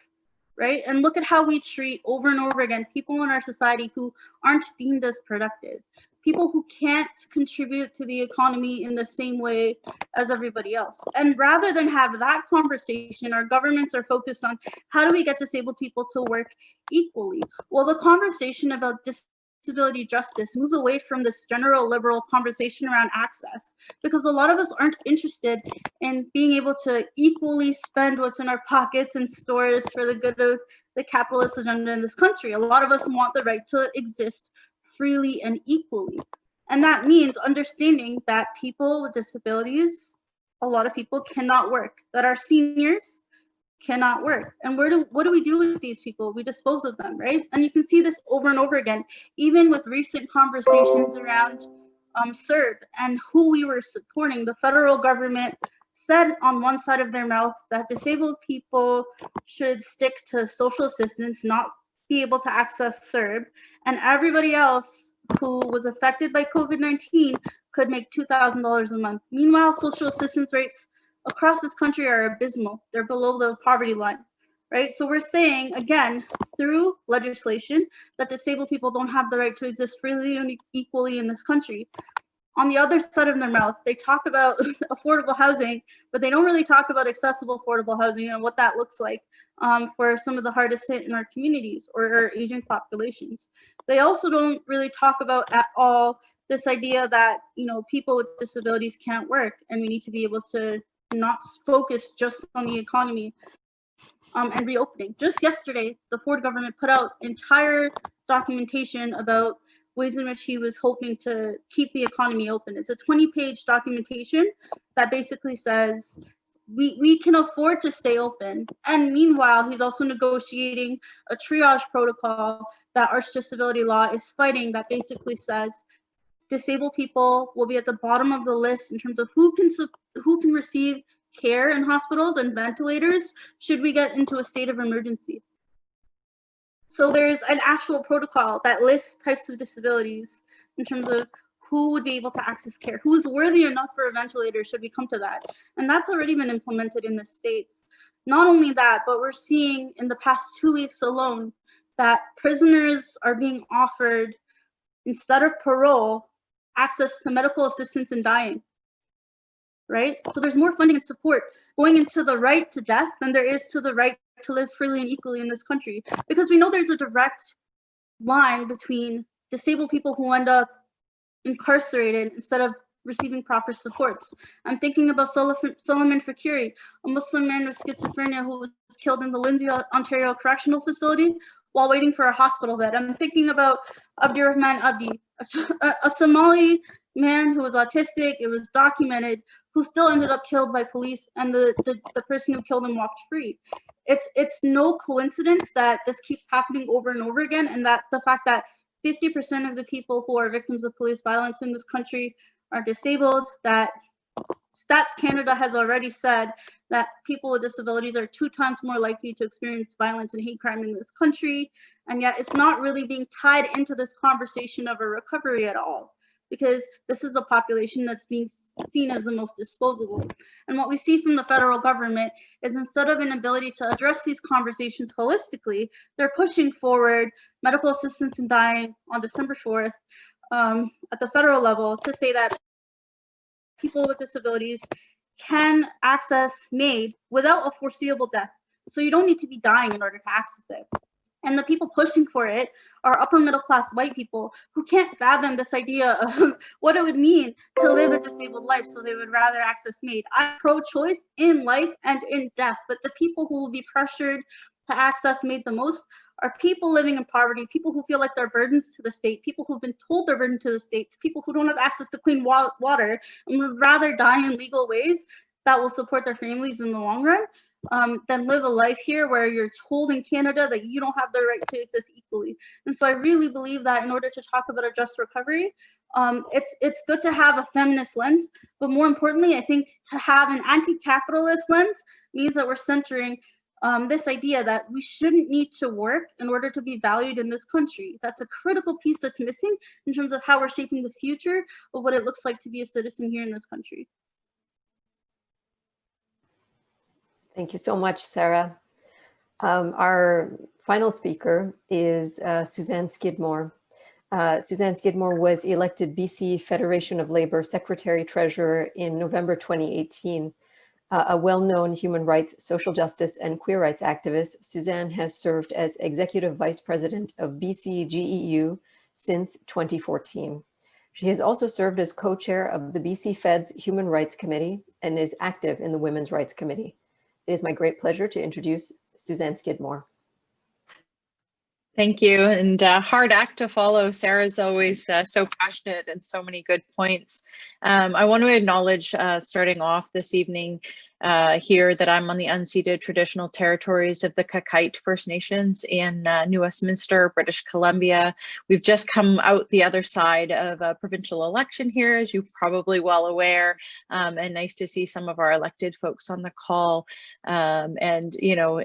right? And look at how we treat over and over again people in our society who aren't deemed as productive, people who can't contribute to the economy in the same way as everybody else. And rather than have that conversation, our governments are focused on how do we get disabled people to work equally? Well, the conversation about disability justice moves away from this general liberal conversation around access, because a lot of us aren't interested in being able to equally spend what's in our pockets and stores for the good of the capitalist agenda in this country. A lot of us want the right to exist freely and equally. And that means understanding that people with disabilities, a lot of people cannot work, that our seniors cannot work. And what do we do with these people? We dispose of them, right? And you can see this over and over again, even with recent conversations around CERB and who we were supporting. The federal government said on one side of their mouth that disabled people should stick to social assistance, not be able to access CERB, and everybody else who was affected by COVID-19 could make $2,000 a month. Meanwhile, social assistance rates across this country are abysmal. They're below the poverty line, right? So we're saying, again, through legislation, that disabled people don't have the right to exist freely and equally in this country. On the other side of their mouth, they talk about affordable housing, but they don't really talk about accessible affordable housing and what that looks like for some of the hardest hit in our communities or our aging populations. They also don't really talk about at all this idea that, you know, people with disabilities can't work, and we need to be able to not focus just on the economy and reopening. Just yesterday, the Ford government put out entire documentation about ways in which he was hoping to keep the economy open. It's a 20-page documentation that basically says we can afford to stay open. And meanwhile, he's also negotiating a triage protocol that Arch Disability Law is fighting, that basically says disabled people will be at the bottom of the list in terms of who can receive care in hospitals and ventilators should we get into a state of emergency. So there's an actual protocol that lists types of disabilities in terms of who would be able to access care, who's worthy enough for a ventilator should we come to that. And that's already been implemented in the States. Not only that, but we're seeing in the past 2 weeks alone that prisoners are being offered, instead of parole, access to medical assistance in dying, right? So there's more funding and support going into the right to death than there is to the right to live freely and equally in this country, because we know there's a direct line between disabled people who end up incarcerated instead of receiving proper supports. I'm thinking about Solomon Fakiri, a Muslim man with schizophrenia who was killed in the Lindsay, Ontario Correctional Facility, while waiting for a hospital bed. I'm thinking about Abdirahman Abdi, a Somali man who was autistic. It was documented, who still ended up killed by police, and the person who killed him walked free. It's no coincidence that this keeps happening over and over again, and that the fact that 50% of the people who are victims of police violence in this country are disabled, that Stats Canada has already said that people with disabilities are 2 times more likely to experience violence and hate crime in this country, and yet it's not really being tied into this conversation of a recovery at all, because this is a population that's being seen as the most disposable. And what we see from the federal government is, instead of an ability to address these conversations holistically, they're pushing forward medical assistance in dying on December 4th at the federal level to say that people with disabilities can access MAID without a foreseeable death. So you don't need to be dying in order to access it. And the people pushing for it are upper middle class white people who can't fathom this idea of what it would mean to live a disabled life, so they would rather access MAID. I'm pro-choice in life and in death, but the people who will be pressured to access MAID the most are people living in poverty, people who feel like they're burdens to the state, people who've been told they're burden to the state, people who don't have access to clean water and would rather die in legal ways that will support their families in the long run than live a life here where you're told in Canada that you don't have the right to exist equally. And so I really believe that in order to talk about a just recovery, it's good to have a feminist lens, but more importantly, I think to have an anti-capitalist lens means that we're centering this idea that we shouldn't need to work in order to be valued in this country. That's a critical piece that's missing in terms of how we're shaping the future of what it looks like to be a citizen here in this country. Thank you so much, Sarah. Our final speaker is Suzanne Skidmore. Suzanne Skidmore was elected BC Federation of Labour Secretary-Treasurer in November 2018. A well-known human rights, social justice, and queer rights activist, Suzanne has served as Executive Vice President of BC GEU since 2014. She has also served as co-chair of the BC Fed's Human Rights Committee and is active in the Women's Rights Committee. It is my great pleasure to introduce Suzanne Skidmore. Thank you, and hard act to follow. Sarah's always so passionate and so many good points. I want to acknowledge, starting off this evening here, that I'm on the unceded traditional territories of the Kakite First Nations in New Westminster, British Columbia. We've just come out the other side of a provincial election here, as you're probably well aware, and nice to see some of our elected folks on the call. And you know,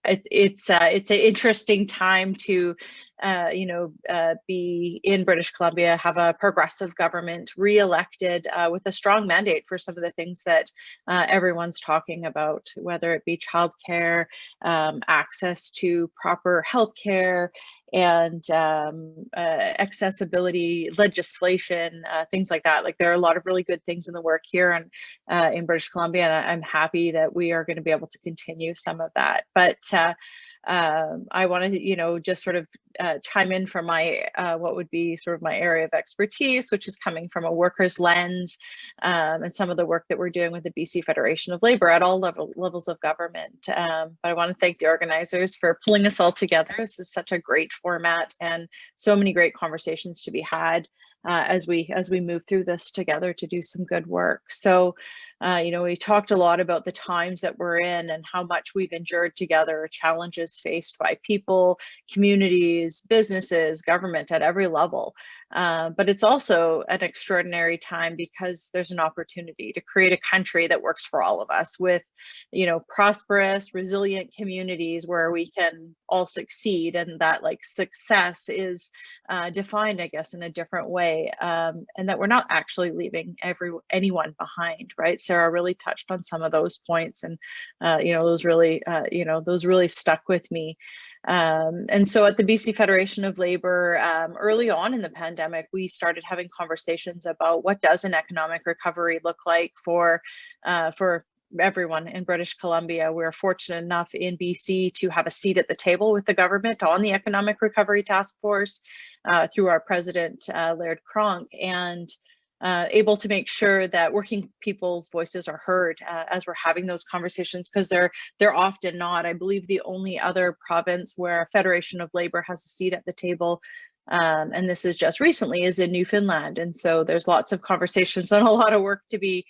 it's an interesting time to be in British Columbia, have a progressive government re-elected with a strong mandate for some of the things that everyone's talking about, whether it be childcare, access to proper healthcare, and accessibility legislation, things like that. Like, there are a lot of really good things in the work here and in British Columbia, and I'm happy that we are going to be able to continue some of that. But I wanted to, just sort of chime in from my what would be sort of my area of expertise, which is coming from a worker's lens, and some of the work that we're doing with the BC Federation of Labour at all levels of government. But I want to thank the organizers for pulling us all together. This is such a great format and so many great conversations to be had as we move through this together to do some good work. So, we talked a lot about the times that we're in and how much we've endured together, challenges faced by people, communities, businesses, government at every level. But it's also an extraordinary time because there's an opportunity to create a country that works for all of us with, prosperous, resilient communities where we can all succeed, and that success is defined, I guess, in a different way, and that we're not actually leaving anyone behind, right? Sarah really touched on some of those points, and those really stuck with me. And so at the BC Federation of Labour, early on in the pandemic, we started having conversations about what does an economic recovery look like for everyone in British Columbia. We're fortunate enough in BC to have a seat at the table with the government on the Economic Recovery Task Force through our president, Laird Cronk. And able to make sure that working people's voices are heard as we're having those conversations, because they're often not. I believe the only other province where a Federation of Labor has a seat at the table, and this is just recently, is in Newfoundland. And so there's lots of conversations and a lot of work to be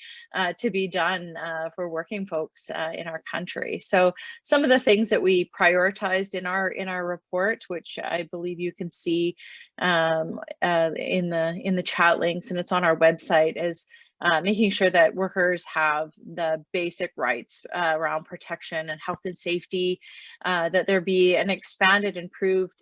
done for working folks in our country. So some of the things that we prioritized in our report, which I believe you can see in the chat links, and it's on our website, is making sure that workers have the basic rights around protection and health and safety, that there be an expanded, improved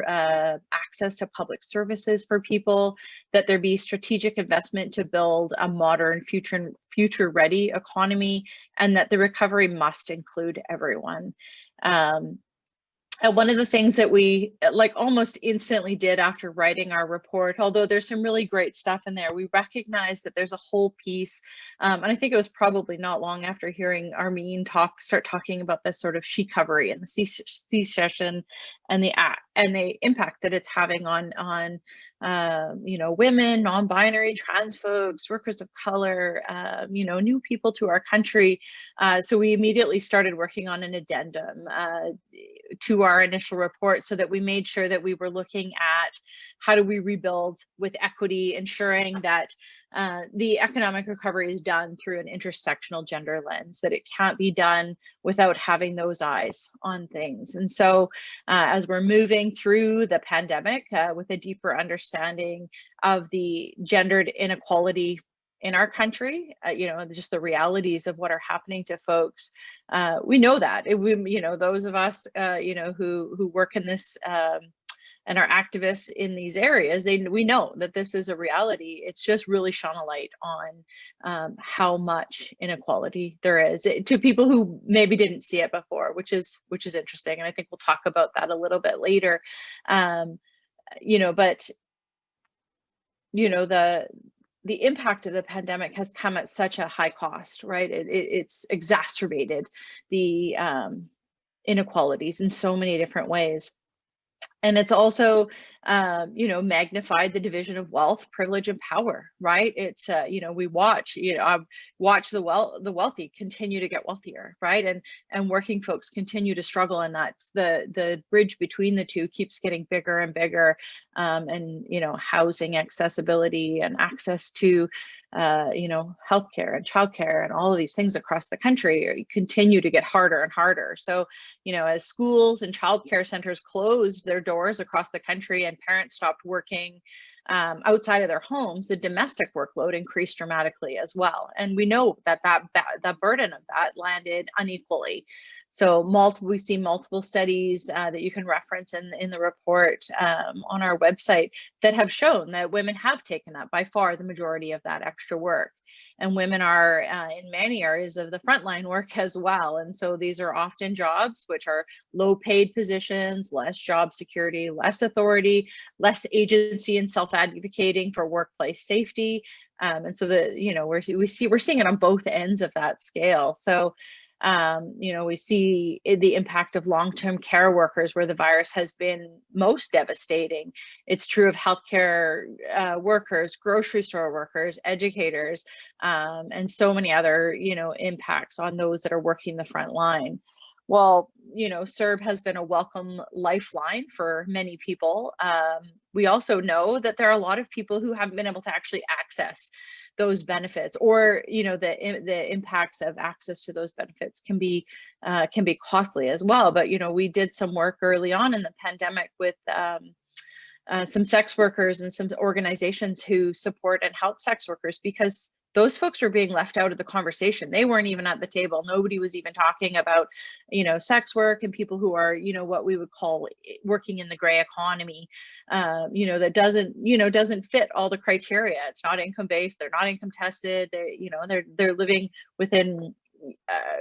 access to public services for people, that there be strategic investment to build a modern, future-ready economy, and that the recovery must include everyone. And one of the things that we almost instantly did after writing our report, although there's some really great stuff in there, we recognized that there's a whole piece, and I think it was probably not long after hearing Armine start talking about this sort of she-covery and the secession and the impact that it's having on women, non-binary, trans folks, workers of color, new people to our country. So we immediately started working on an addendum to our initial report, so that we made sure that we were looking at how do we rebuild with equity, ensuring that the economic recovery is done through an intersectional gender lens, that it can't be done without having those eyes on things. And so as we're moving through the pandemic with a deeper understanding of the gendered inequality in our country, just the realities of what are happening to folks, we know that those of us who work in this and are activists in these areas, we know that this is a reality. It's just really shone a light on how much inequality there is to people who maybe didn't see it before, which is interesting, and I think we'll talk about that a little bit later. The impact of the pandemic has come at such a high cost, right? It's exacerbated the inequalities in so many different ways. And it's also, magnified the division of wealth, privilege, and power, right? It's, we watch the wealthy continue to get wealthier, right? And working folks continue to struggle, and that the bridge between the two keeps getting bigger and bigger. And, housing accessibility and access to, healthcare and childcare and all of these things across the country continue to get harder and harder. So, as schools and childcare centers closed their doors across the country and parents stopped working outside of their homes, the domestic workload increased dramatically as well. And we know that the burden of that landed unequally. So we see multiple studies that you can reference in the report on our website that have shown that women have taken up by far the majority of that extra work. And women are in many areas of the frontline work as well. And so these are often jobs which are low paid positions, less job security, less authority, less agency and self-advocating for workplace safety. And so we're seeing it on both ends of that scale. So we see the impact of long-term care workers, where the virus has been most devastating. It's true of healthcare workers, grocery store workers, educators, and so many other, impacts on those that are working the front line. Well, CERB has been a welcome lifeline for many people. We also know that there are a lot of people who haven't been able to actually access those benefits, or the impacts of access to those benefits can be costly as well. But we did some work early on in the pandemic with some sex workers and some organizations who support and help sex workers, because those folks were being left out of the conversation. They weren't even at the table. Nobody was even talking about, sex work and people who are, what we would call working in the gray economy, that doesn't fit all the criteria. It's not income-based. They're not income tested. They're living within,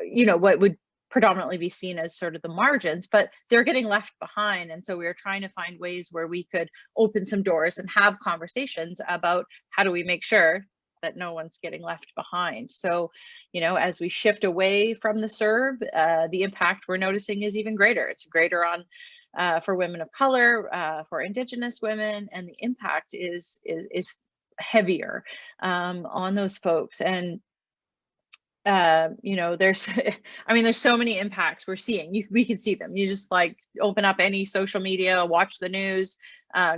what would predominantly be seen as sort of the margins, but they're getting left behind. And so we were trying to find ways where we could open some doors and have conversations about how do we make sure that no one's getting left behind. So, as we shift away from the CERB, the impact we're noticing is even greater. It's greater on for women of color, for Indigenous women, and the impact is heavier on those folks. And you know, there's, I mean, there's so many impacts we're seeing. We can see them. You just like open up any social media, watch the news,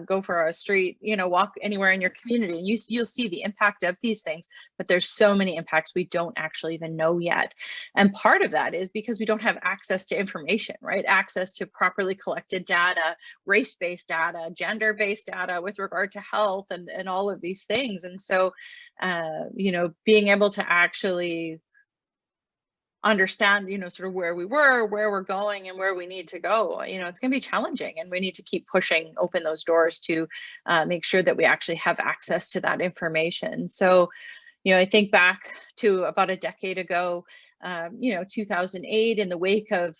go for a street, you know, walk anywhere in your community, and you'll see the impact of these things. But there's so many impacts we don't actually even know yet. And part of that is because we don't have access to information, right? Access to properly collected data, race-based data, gender-based data with regard to health and all of these things. And so, you know, being able to actually understand, you know, sort of where we were, where we're going, and where we need to go, you know, it's going to be challenging, and we need to keep pushing open those doors to make sure that we actually have access to that information. So, you know, I think back to about a decade ago, you know, 2008, in the wake of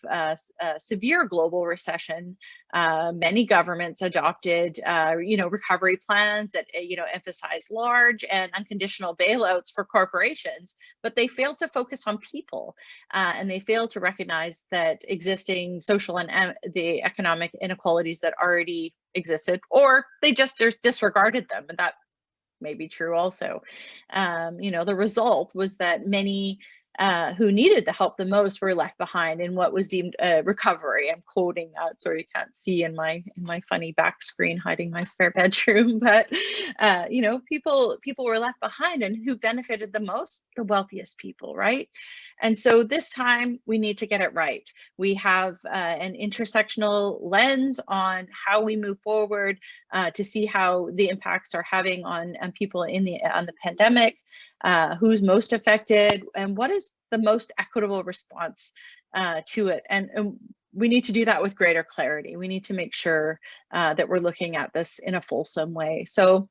severe global recession, many governments adopted, you know, recovery plans that, you know, emphasized large and unconditional bailouts for corporations, but they failed to focus on people, and they failed to recognize that existing social and the economic inequalities that already existed, or they just disregarded them, and that may be true also. You know, the result was that many who needed the help the most were left behind in what was deemed recovery. I'm quoting that, so you can't see in my funny back screen hiding my spare bedroom, but you know, people were left behind, and who benefited the most? The wealthiest people, right? And so this time we need to get it right. We have an intersectional lens on how we move forward to see how the impacts are having on people on the pandemic, who's most affected, and what is the most equitable response to it. And we need to do that with greater clarity. We need to make sure that we're looking at this in a fulsome way. So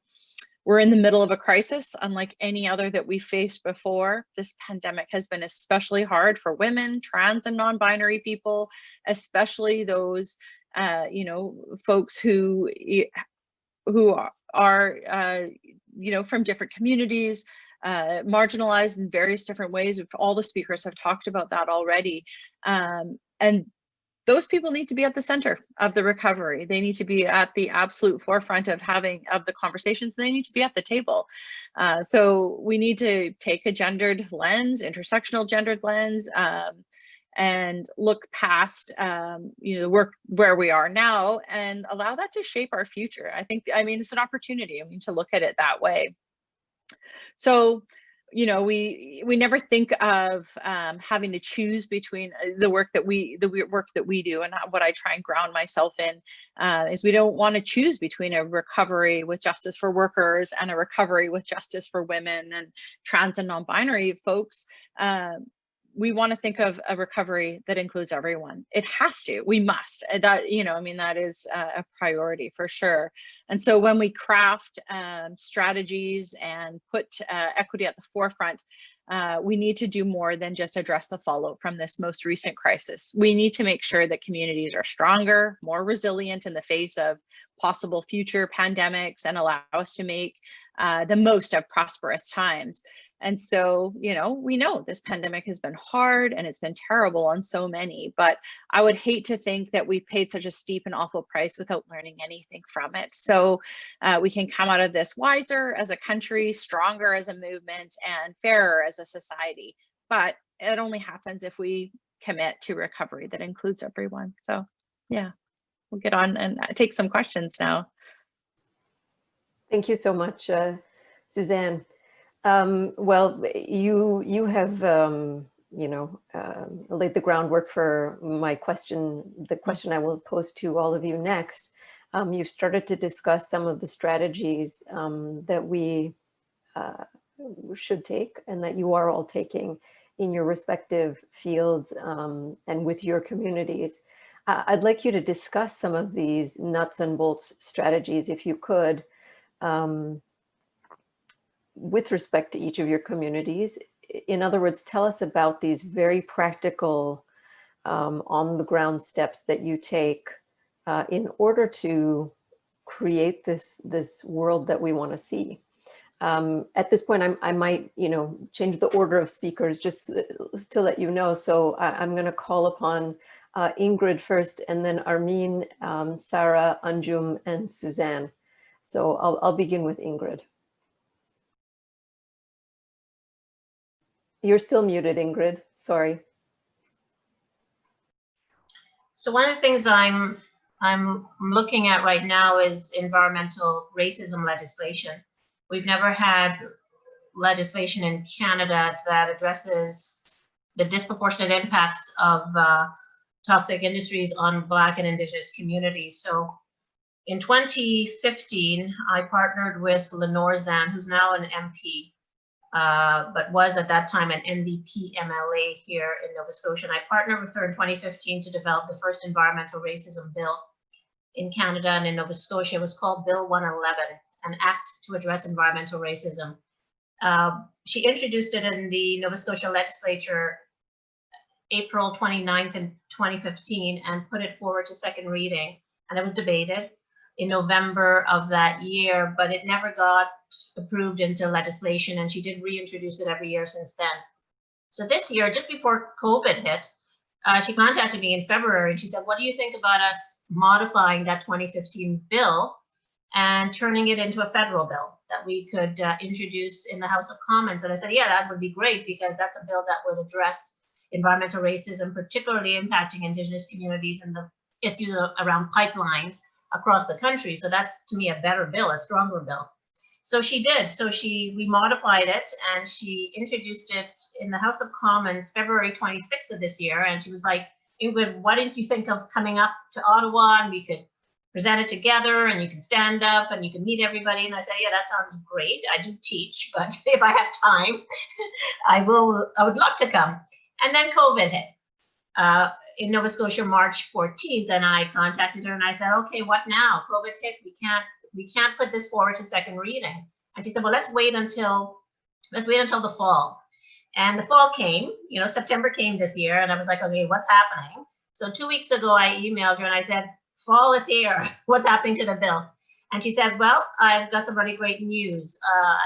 we're in the middle of a crisis unlike any other that we faced before. This pandemic has been especially hard for women, trans and non-binary people, especially those you know, folks who are you know, from different communities, marginalized in various different ways. All the speakers have talked about that already. And those people need to be at the center of the recovery. They need to be at the absolute forefront of the conversations. They need to be at the table. So we need to take a gendered lens, intersectional gendered lens, and look past you know, the work where we are now, and allow that to shape our future. I mean, it's an opportunity, I mean, to look at it that way. So, you know, we never think of having to choose between the work that we do, and what I try and ground myself in is we don't want to choose between a recovery with justice for workers and a recovery with justice for women and trans and non-binary folks. We want to think of a recovery that includes everyone. It has to, we must. That, you know, I mean, that is a priority for sure. And so when we craft strategies and put equity at the forefront, we need to do more than just address the fallout from this most recent crisis. We need to make sure that communities are stronger, more resilient in the face of possible future pandemics, and allow us to make the most of prosperous times. And so, you know, we know this pandemic has been hard and it's been terrible on so many, but I would hate to think that we paid such a steep and awful price without learning anything from it. So we can come out of this wiser as a country, stronger as a movement, and fairer as a society. But it only happens if we commit to recovery that includes everyone. So yeah, we'll get on and take some questions now. Thank you so much, Suzanne. Well, you have, you know, laid the groundwork for my question, the question I will pose to all of you next. You've started to discuss some of the strategies that we should take, and that you are all taking in your respective fields and with your communities. I'd like you to discuss some of these nuts and bolts strategies, if you could, with respect to each of your communities. In other words, tell us about these very practical on the ground steps that you take in order to create this world that we want to see. At this point, I might, you know, change the order of speakers just to let you know. So I'm going to call upon Ingrid first, and then Armine, Sarah, Anjum, and Suzanne. So I'll begin with Ingrid. You're still muted, Ingrid. Sorry. So one of the things I'm looking at right now is environmental racism legislation. We've never had legislation in Canada that addresses the disproportionate impacts of toxic industries on Black and Indigenous communities. So in 2015, I partnered with Yalnizyan, who's now an MP, but was at that time an NDP MLA here in Nova Scotia. And I partnered with her in 2015 to develop the first environmental racism bill in Canada and in Nova Scotia. It was called Bill 111, an act to address environmental racism. She introduced it in the Nova Scotia legislature April 29th in 2015 and put it forward to second reading, and it was debated in November of that year, but it never got approved into legislation, and she did reintroduce it every year since then. So this year, just before COVID hit, she contacted me in February and she said, what do you think about us modifying that 2015 bill and turning it into a federal bill that we could introduce in the House of Commons? And I said, yeah, that would be great, because that's a bill that would address environmental racism, particularly impacting Indigenous communities and the issues around pipelines across the country. So that's, to me, a better bill, a stronger bill. So she did. So we modified it and she introduced it in the House of Commons February 26th of this year. And she was like, Ingrid, why didn't you think of coming up to Ottawa and we could present it together and you can stand up and you can meet everybody? And I said, yeah, that sounds great. I do teach, but if I have time, I would love to come. And then COVID hit in Nova Scotia, March 14th. And I contacted her and I said, okay, what now? COVID hit, we can't put this forward to second reading. And she said, well, let's wait until the fall. And the fall came, September came this year. And I was like, okay, what's happening? So 2 weeks ago, I emailed her and I said, fall is here. What's happening to the bill? And she said, well, I've got some really great news.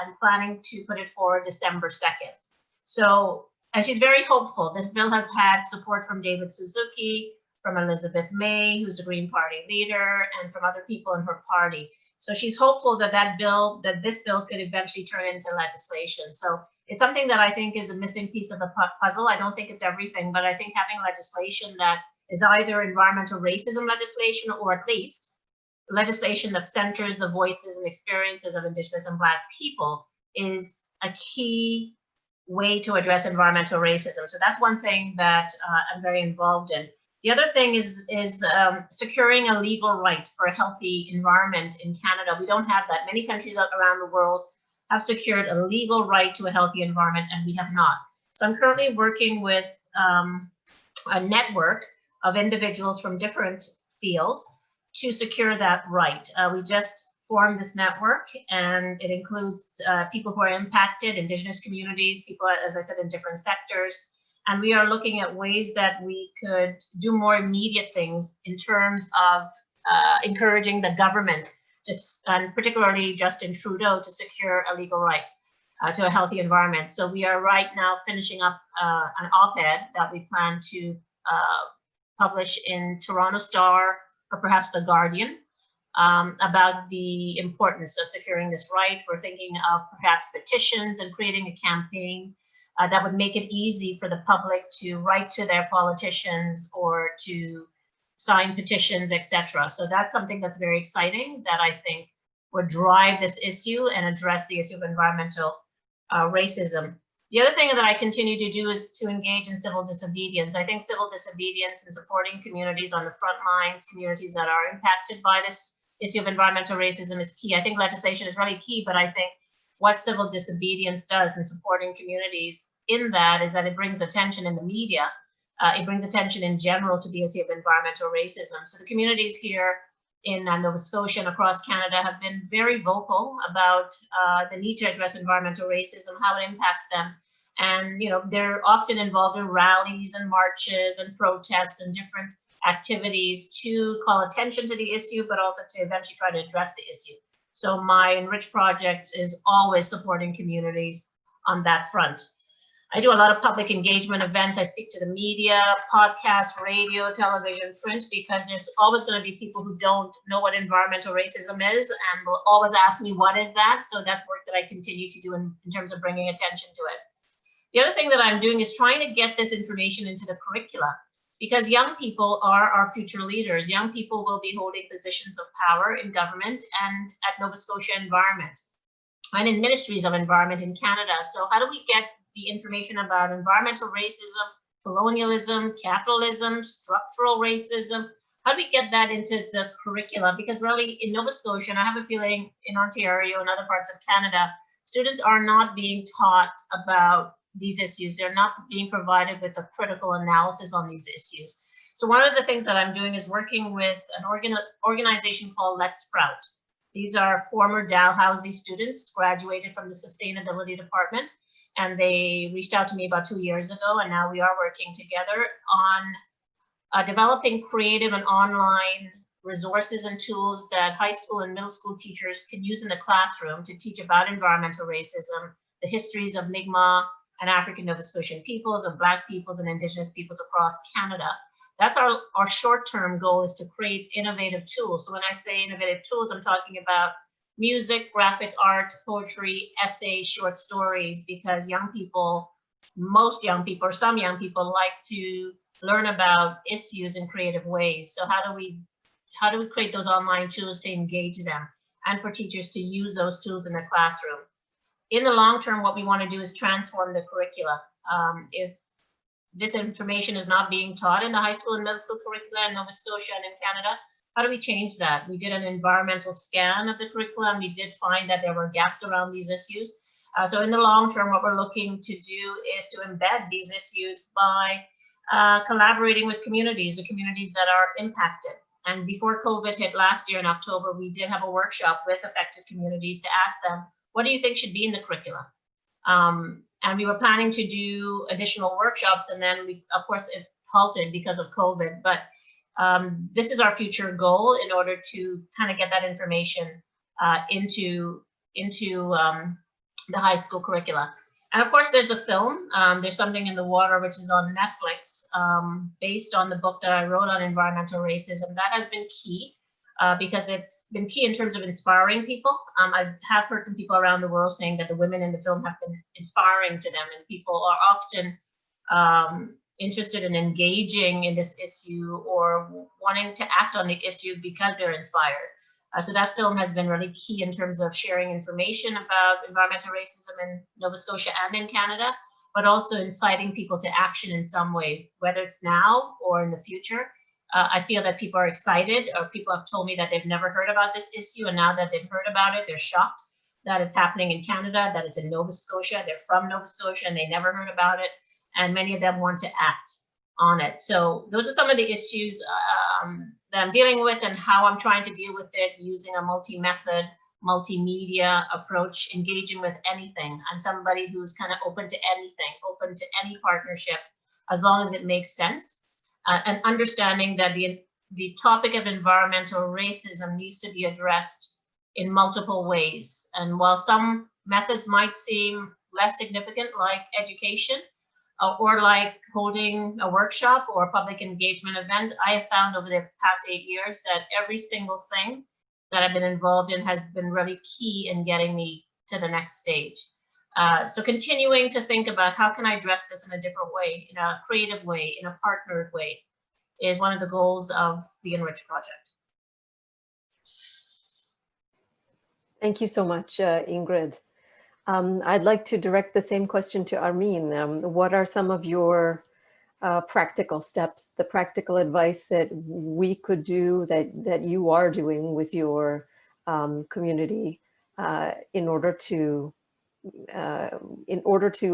I'm planning to put it forward December 2nd. So, and she's very hopeful. This bill has had support from David Suzuki, from Elizabeth May, who's a Green Party leader, and from other people in her party. So she's hopeful that this bill could eventually turn into legislation. So it's something that I think is a missing piece of the puzzle. I don't think it's everything, but I think having legislation that is either environmental racism legislation, or at least legislation that centers the voices and experiences of Indigenous and Black people, is a key way to address environmental racism. So that's one thing that I'm very involved in. The other thing is securing a legal right for a healthy environment in Canada. We don't have that. Many countries around the world have secured a legal right to a healthy environment, and we have not. So I'm currently working with a network of individuals from different fields to secure that right. We just formed this network, and it includes people who are impacted, Indigenous communities, people, as I said, in different sectors. And we are looking at ways that we could do more immediate things in terms of encouraging the government, and particularly Justin Trudeau, to secure a legal right to a healthy environment. So we are right now finishing up an op-ed that we plan to publish in Toronto Star, or perhaps the Guardian, about the importance of securing this right. We're thinking of perhaps petitions and creating a campaign that would make it easy for the public to write to their politicians or to sign petitions, etc. So that's something that's very exciting, that I think would drive this issue and address the issue of environmental racism. The other thing that I continue to do is to engage in civil disobedience. I think civil disobedience and supporting communities on the front lines, communities that are impacted by this issue of environmental racism, is key. I think legislation is really key, but I think what civil disobedience does in supporting communities in that is that it brings attention in the media. It brings attention in general to the issue of environmental racism. So the communities here in Nova Scotia and across Canada have been very vocal about the need to address environmental racism, how it impacts them. And they're often involved in rallies and marches and protests and different activities to call attention to the issue, but also to eventually try to address the issue. So my Enrich project is always supporting communities on that front. I do a lot of public engagement events. I speak to the media, podcasts, radio, television, print, because there's always going to be people who don't know what environmental racism is and will always ask me, what is that? So that's work that I continue to do in terms of bringing attention to it. The other thing that I'm doing is trying to get this information into the curricula, because young people are our future leaders. Young people will be holding positions of power in government and at Nova Scotia Environment and in ministries of environment in Canada. So how do we get the information about environmental racism, colonialism, capitalism, structural racism? How do we get that into the curricula? Because really in Nova Scotia, and I have a feeling in Ontario and other parts of Canada, students are not being taught about these issues. They're not being provided with a critical analysis on these issues. So one of the things that I'm doing is working with an organization called Let's Sprout. These are former Dalhousie students, graduated from the sustainability department, and they reached out to me about 2 years ago, and now we are working together on developing creative and online resources and tools that high school and middle school teachers can use in the classroom to teach about environmental racism, the histories of Mi'kmaq and African Nova Scotian peoples, of Black peoples and Indigenous peoples across Canada. That's our short-term goal, is to create innovative tools. So when I say innovative tools, I'm talking about music, graphic art, poetry, essays, short stories, because young people, most young people, or some young people, like to learn about issues in creative ways. So how do we create those online tools to engage them and for teachers to use those tools in the classroom? In the long term, what we want to do is transform the curricula. If this information is not being taught in the high school and middle school curricula in Nova Scotia and in Canada, how do we change that? We did an environmental scan of the curricula, and we did find that there were gaps around these issues. So in the long term, what we're looking to do is to embed these issues by collaborating with communities, the communities that are impacted. And before COVID hit last year in October, we did have a workshop with affected communities to ask them, what do you think should be in the curricula? And we were planning to do additional workshops, and then of course, it halted because of COVID. But this is our future goal in order to kind of get that information into the high school curricula. And of course, there's a film. There's Something in the Water, which is on Netflix, based on the book that I wrote on environmental racism. That has been key because it's been key in terms of inspiring people. I have heard from people around the world saying that the women in the film have been inspiring to them, and people are often interested in engaging in this issue or wanting to act on the issue because they're inspired. So that film has been really key in terms of sharing information about environmental racism in Nova Scotia and in Canada, but also inciting people to action in some way, whether it's now or in the future. I feel that people are excited, or people have told me that they've never heard about this issue, and now that they've heard about it, they're shocked that it's happening in Canada, that it's in Nova Scotia. They're from Nova Scotia and they never heard about it, and many of them want to act on it. So those are some of the issues that I'm dealing with, and how I'm trying to deal with it using a multi-method, multimedia approach, engaging with anything. I'm somebody who's kind of open to anything, open to any partnership, as long as it makes sense. And understanding that the topic of environmental racism needs to be addressed in multiple ways. And while some methods might seem less significant, like education, or like holding a workshop or a public engagement event, I have found over the past 8 years that every single thing that I've been involved in has been really key in getting me to the next stage. So continuing to think about how can I address this in a different way, in a creative way, in a partnered way, is one of the goals of the Enrich project. Thank you so much, Ingrid. I'd like to direct the same question to Armine. What are some of your practical steps, the practical advice that we could do, that you are doing with your community in order to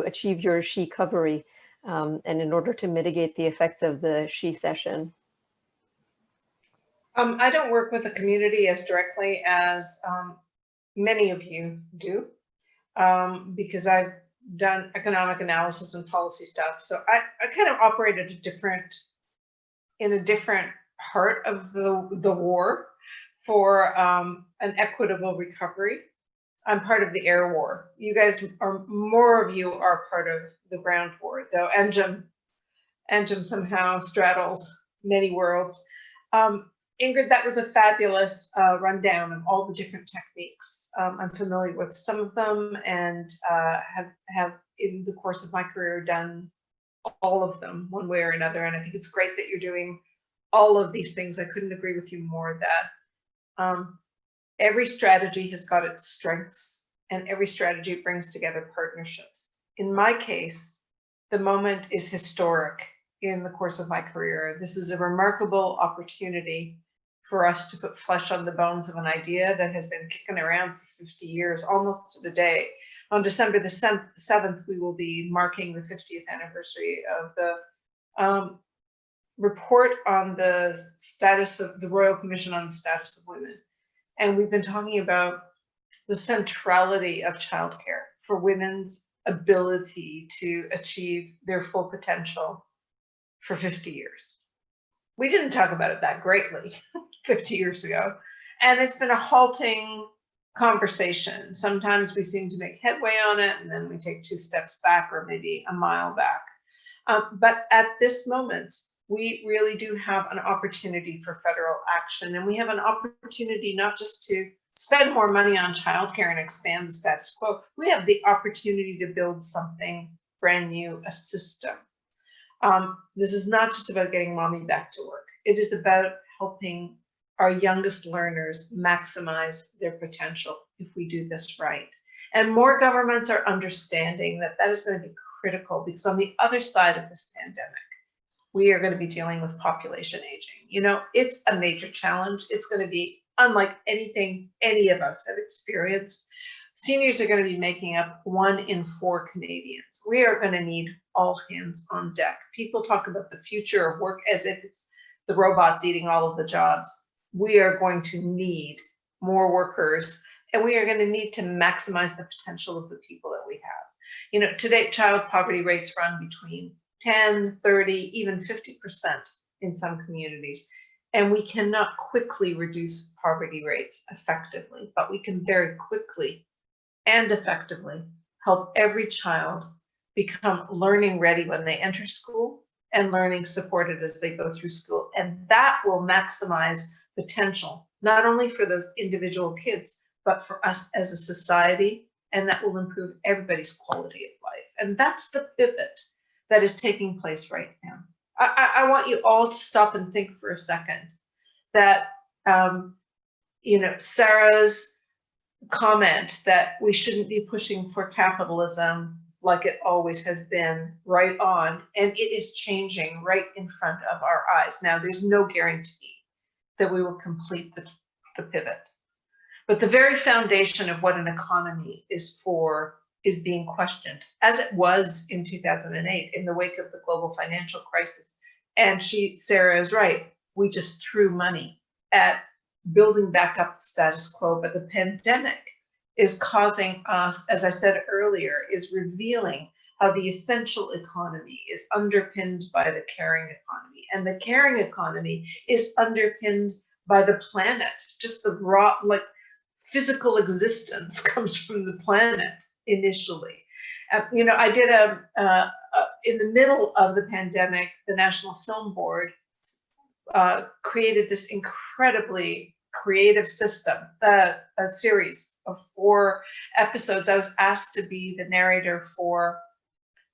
achieve your She recovery and in order to mitigate the effects of the She session? I don't work with a community as directly as many of you do, because I've done economic analysis and policy stuff. So I kind of operate at in a different part of the war for an equitable recovery. I'm part of the air war. You guys are, more of you are part of the ground war, though Anjum somehow straddles many worlds. Ingrid, that was a fabulous rundown of all the different techniques. I'm familiar with some of them and have in the course of my career done all of them one way or another. And I think it's great that you're doing all of these things. I couldn't agree with you more that every strategy has got its strengths and every strategy brings together partnerships. In my case, the moment is historic in the course of my career. This is a remarkable opportunity for us to put flesh on the bones of an idea that has been kicking around for 50 years, almost to the day. On December the 7th, we will be marking the 50th anniversary of the report on the status of the Royal Commission on the Status of Women. And we've been talking about the centrality of childcare for women's ability to achieve their full potential for 50 years. We didn't talk about it that greatly 50 years ago. And it's been a halting conversation. Sometimes we seem to make headway on it and then we take 2 steps back or maybe a mile back. But at this moment, we really do have an opportunity for federal action. And we have an opportunity not just to spend more money on childcare and expand the status quo. We have the opportunity to build something brand new, a system. This is not just about getting mommy back to work. It is about helping our youngest learners maximize their potential if we do this right. And more governments are understanding that that is going to be critical because on the other side of this pandemic, we are going to be dealing with population aging. You know, it's a major challenge. It's going to be unlike anything any of us have experienced. Seniors are going to be making up 1 in 4 Canadians. We are going to need all hands on deck. People talk about the future of work as if it's the robots eating all of the jobs. We are going to need more workers, and we are going to need to maximize the potential of the people that we have. You know, today, child poverty rates run between 10, 30, even 50% in some communities. And we cannot quickly reduce poverty rates effectively, but we can very quickly and effectively help every child become learning ready when they enter school and learning supported as they go through school. And that will maximize potential, not only for those individual kids, but for us as a society, and that will improve everybody's quality of life. And that's the pivot that is taking place right now. I want you all to stop and think for a second that, you know, Sarah's comment that we shouldn't be pushing for capitalism like it always has been, right on, and it is changing right in front of our eyes. Now, there's no guarantee that we will complete the pivot, but the very foundation of what an economy is for is being questioned, as it was in 2008 in the wake of the global financial crisis. And Sarah is right, we just threw money at building back up the status quo, but the pandemic is causing us, as I said earlier, is revealing how the essential economy is underpinned by the caring economy. And the caring economy is underpinned by the planet. Just the raw, like, physical existence comes from the planet initially. You know, I did in the middle of the pandemic, the National Film Board created this incredibly creative system, a series of 4 episodes. I was asked to be the narrator for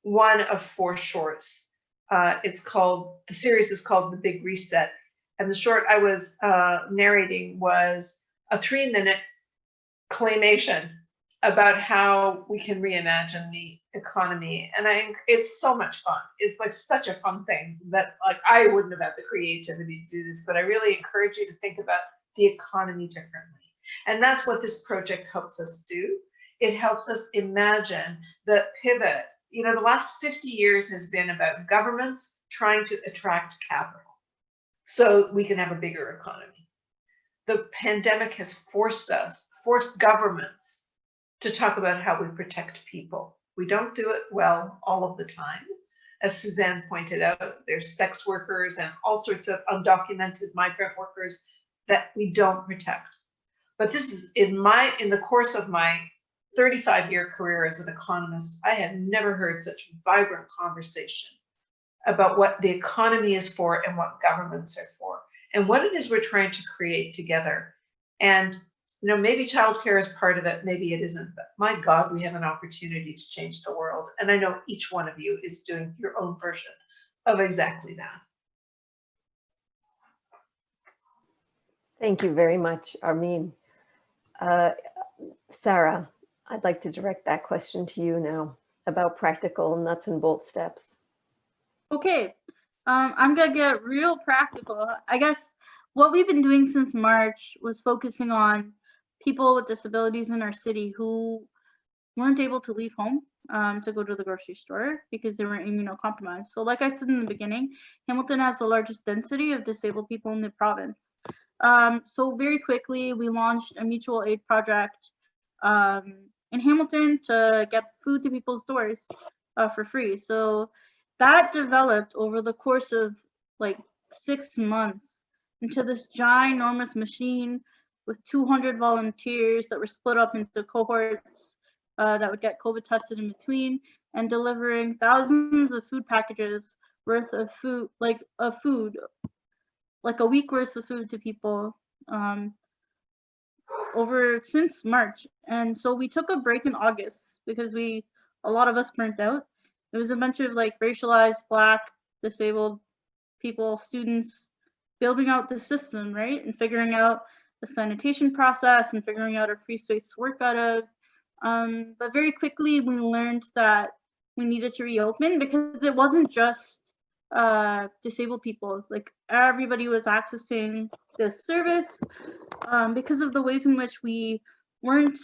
1 of 4 shorts. The series is called The Big Reset. And the short I was narrating was a 3-minute claymation about how we can reimagine the economy. And it's so much fun. It's like such a fun thing that, like, I wouldn't have had the creativity to do this, but I really encourage you to think about the economy differently. And that's what this project helps us do. It helps us imagine the pivot. You know, the last 50 years has been about governments trying to attract capital so we can have a bigger economy. The pandemic has forced governments to talk about how we protect people. We don't do it well all of the time. As Suzanne pointed out, there's sex workers and all sorts of undocumented migrant workers that we don't protect. But this is in the course of my 35-year career as an economist, I have never heard such vibrant conversation about what the economy is for and what governments are for. and what it is we're trying to create together. And maybe childcare is part of it, maybe it isn't, but my God, we have an opportunity to change the world. And I know each one of you is doing your own version of exactly that. Thank you very much, Armine. Sarah, I'd like to direct that question to you now about practical nuts and bolts steps. Okay, I'm gonna get real practical. I guess what we've been doing since March was focusing on people with disabilities in our city who weren't able to leave home to go to the grocery store because they were immunocompromised. So like I said in the beginning, Hamilton has the largest density of disabled people in the province. So very quickly, we launched a mutual aid project in Hamilton to get food to people's doors for free. So that developed over the course of like 6 months into this ginormous machine with 200 volunteers that were split up into cohorts that would get COVID tested in between, and delivering thousands of food packages worth of food, like a week worth of food to people over since March. And so we took a break in August because a lot of us burnt out. It was a bunch of like racialized, Black, disabled people, students, building out the system, right? And figuring out the sanitation process and figuring out a free space to work out of. But very quickly we learned that we needed to reopen because it wasn't just disabled people. Like everybody was accessing this service because of the ways in which we weren't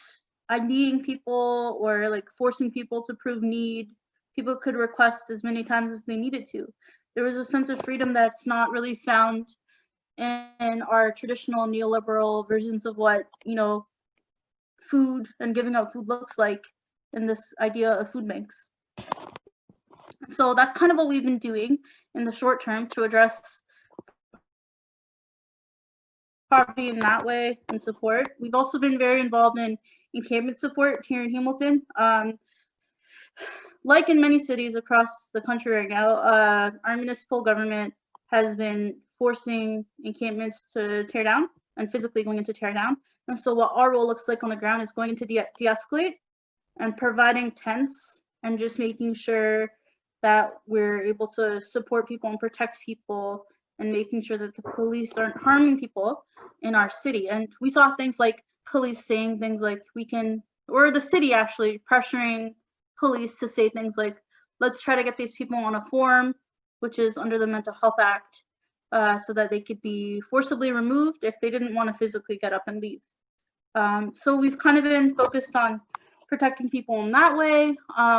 IDing people or like forcing people to prove need. People could request as many times as they needed to. There was a sense of freedom that's not really found in our traditional neoliberal versions of what, food and giving out food looks like in this idea of food banks. So that's kind of what we've been doing in the short term to address poverty in that way and support. We've also been very involved in encampment support here in Hamilton. Like in many cities across the country right now, our municipal government has been forcing encampments to tear down and physically going into tear down. And so what our role looks like on the ground is going to de-escalate and providing tents and just making sure that we're able to support people and protect people and making sure that the police aren't harming people in our city. And we saw things like police saying things like or the city actually pressuring police to say things like, let's try to get these people on a form, which is under the Mental Health Act, so that they could be forcibly removed if they didn't want to physically get up and leave. So we've kind of been focused on protecting people in that way.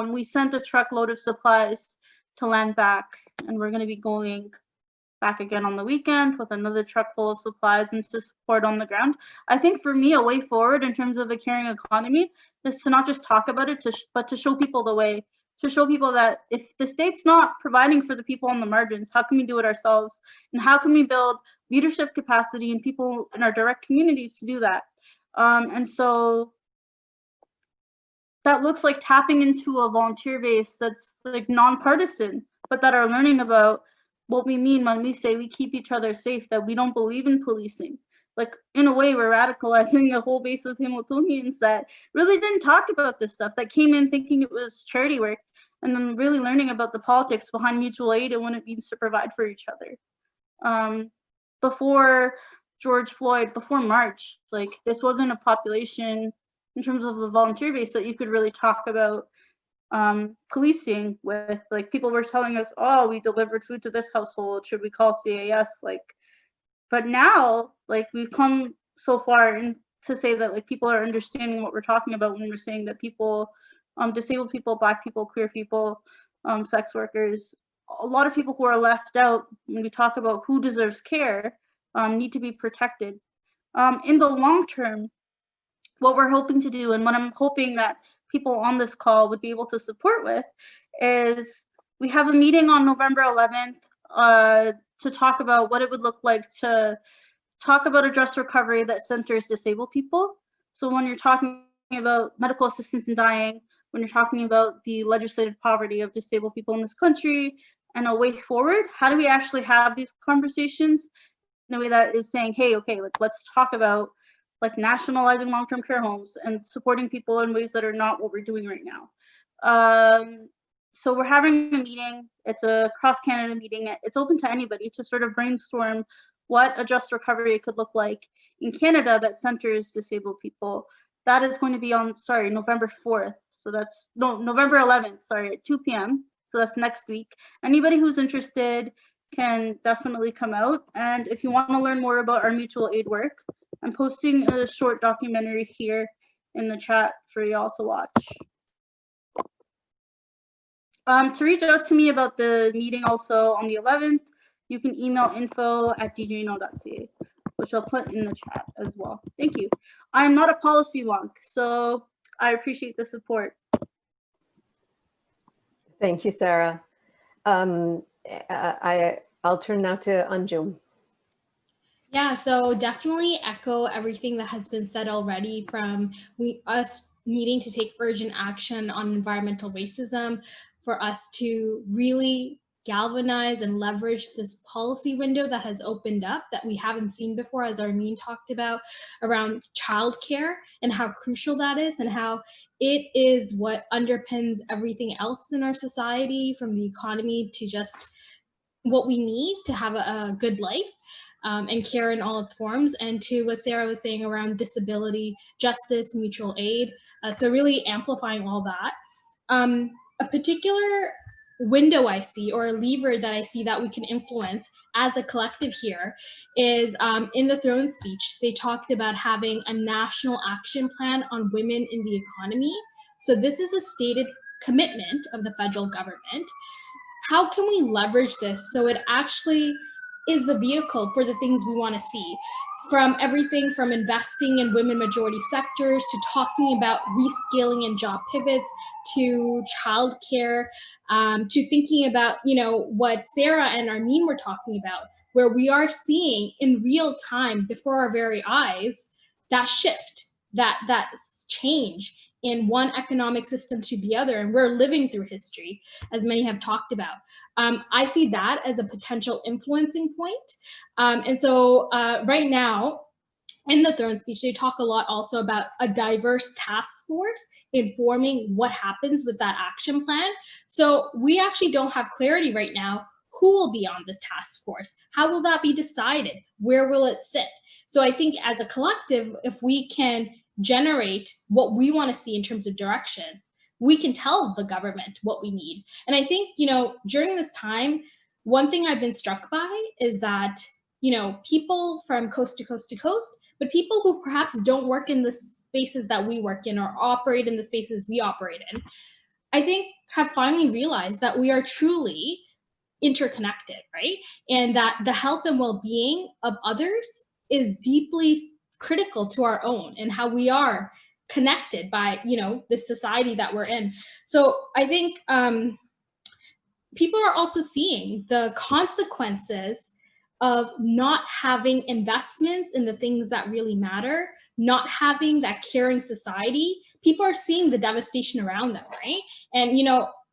We sent a truckload of supplies to land back, and we're going to be going back again on the weekend with another truck full of supplies and to support on the ground. I think for me, a way forward in terms of a caring economy is to not just talk about it, but to show people the way, to show people that if the state's not providing for the people on the margins, how can we do it ourselves? And how can we build leadership capacity in people in our direct communities to do that? And so that looks like tapping into a volunteer base that's like nonpartisan, but that are learning about what we mean when we say we keep each other safe, that we don't believe in policing. Like in a way, we're radicalizing a whole base of Hamiltonians that really didn't talk about this stuff, that came in thinking it was charity work, and then really learning about the politics behind mutual aid and what it means to provide for each other. Before George Floyd, before March, like this wasn't a population in terms of the volunteer base that you could really talk about policing with. Like people were telling us, oh, we delivered food to this household, should we call CAS? Like, but now like we've come so far in to say that like people are understanding what we're talking about when we're saying that people, disabled people, Black people, queer people, sex workers, a lot of people who are left out when we talk about who deserves care need to be protected. In the long term, what we're hoping to do, and what I'm hoping that people on this call would be able to support with, is we have a meeting on November 11th to talk about what it would look like to talk about a just recovery that centers disabled people. So when you're talking about medical assistance in dying, when you're talking about the legislated poverty of disabled people in this country and a way forward, how do we actually have these conversations in a way that is saying, hey, okay, like let's talk about like nationalizing long-term care homes and supporting people in ways that are not what we're doing right now. So we're having a meeting. It's a cross-Canada meeting. It's open to anybody to sort of brainstorm what a just recovery could look like in Canada that centers disabled people. That is going to be on, November 4th. So that's, no, November 11th, at 2 p.m. So that's next week. Anybody who's interested can definitely come out. And if you want to learn more about our mutual aid work, I'm posting a short documentary here in the chat for y'all to watch. To reach out to me about the meeting also on the 11th, you can email info@djno.ca, which I'll put in the chat as well. Thank you. I'm not a policy wonk, so I appreciate the support. Thank you, Sarah. I'll turn now to Anjum. Yeah, so definitely echo everything that has been said already, from us needing to take urgent action on environmental racism, for us to really galvanize and leverage this policy window that has opened up that we haven't seen before, as Armine talked about, around childcare and how crucial that is, and how it is what underpins everything else in our society, from the economy to just what we need to have a good life. And care in all its forms, and to what Sarah was saying around disability, justice, mutual aid. So really amplifying all that. A particular window I see, or a lever that I see that we can influence as a collective here, is in the throne speech, they talked about having a national action plan on women in the economy. So this is a stated commitment of the federal government. How can we leverage this so it actually is the vehicle for the things we want to see, from everything from investing in women majority sectors, to talking about reskilling and job pivots, to childcare, to thinking about, what Sarah and Armine were talking about, where we are seeing in real time before our very eyes that shift, that change in one economic system to the other, and we're living through history, as many have talked about. I see that as a potential influencing point. And so right now, in the throne speech, they talk a lot also about a diverse task force informing what happens with that action plan. So we actually don't have clarity right now who will be on this task force. How will that be decided? Where will it sit? So I think as a collective, if we can generate what we want to see in terms of directions, we can tell the government what we need. And I think, during this time, one thing I've been struck by is that, people from coast to coast to coast, but people who perhaps don't work in the spaces that we work in or operate in the spaces we operate in, I think have finally realized that we are truly interconnected, right? And that the health and well-being of others is deeply critical to our own, and how we are connected by, the society that we're in. So I think people are also seeing the consequences of not having investments in the things that really matter, not having that caring society. People are seeing the devastation around them, right? And,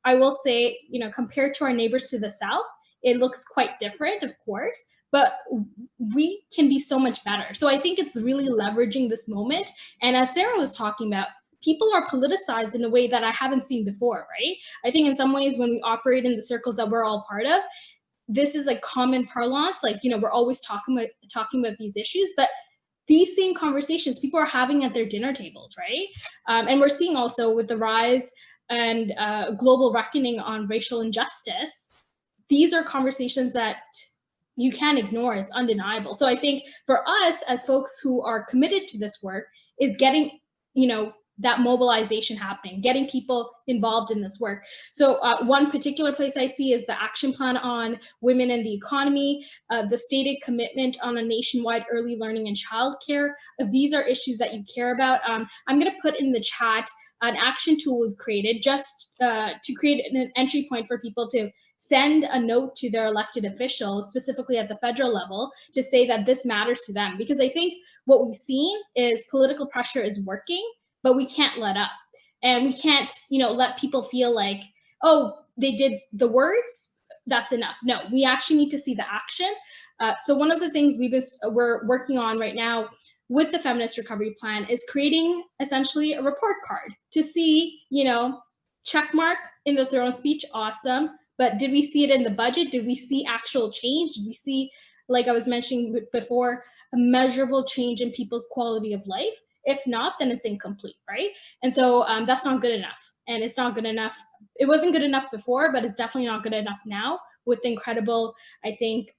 I will say, compared to our neighbors to the south, it looks quite different, of course, but we can be so much better. So I think it's really leveraging this moment. And as Sarah was talking about, people are politicized in a way that I haven't seen before, right? I think in some ways, when we operate in the circles that we're all part of, this is like common parlance, like, we're always talking about these issues, but these same conversations people are having at their dinner tables, right? And we're seeing also with the rise and global reckoning on racial injustice, these are conversations that you can't ignore. It's undeniable. So I think for us as folks who are committed to this work, it's getting, that mobilization happening, getting people involved in this work. So one particular place I see is the action plan on women in the economy, the stated commitment on a nationwide early learning and childcare. If these are issues that you care about, I'm going to put in the chat an action tool we've created just to create an entry point for people to send a note to their elected officials, specifically at the federal level, to say that this matters to them. Because I think what we've seen is political pressure is working, but we can't let up. And we can't, let people feel like, oh, they did the words, that's enough. No, we actually need to see the action. So one of the things we're working on right now with the Feminist Recovery Plan is creating essentially a report card to see, check mark in the throne speech, awesome. But did we see it in the budget? Did we see actual change? Did we see, like I was mentioning before, a measurable change in people's quality of life? If not, then it's incomplete, right? And so that's not good enough. And it's not good enough. It wasn't good enough before, but it's definitely not good enough now with the incredible, I think,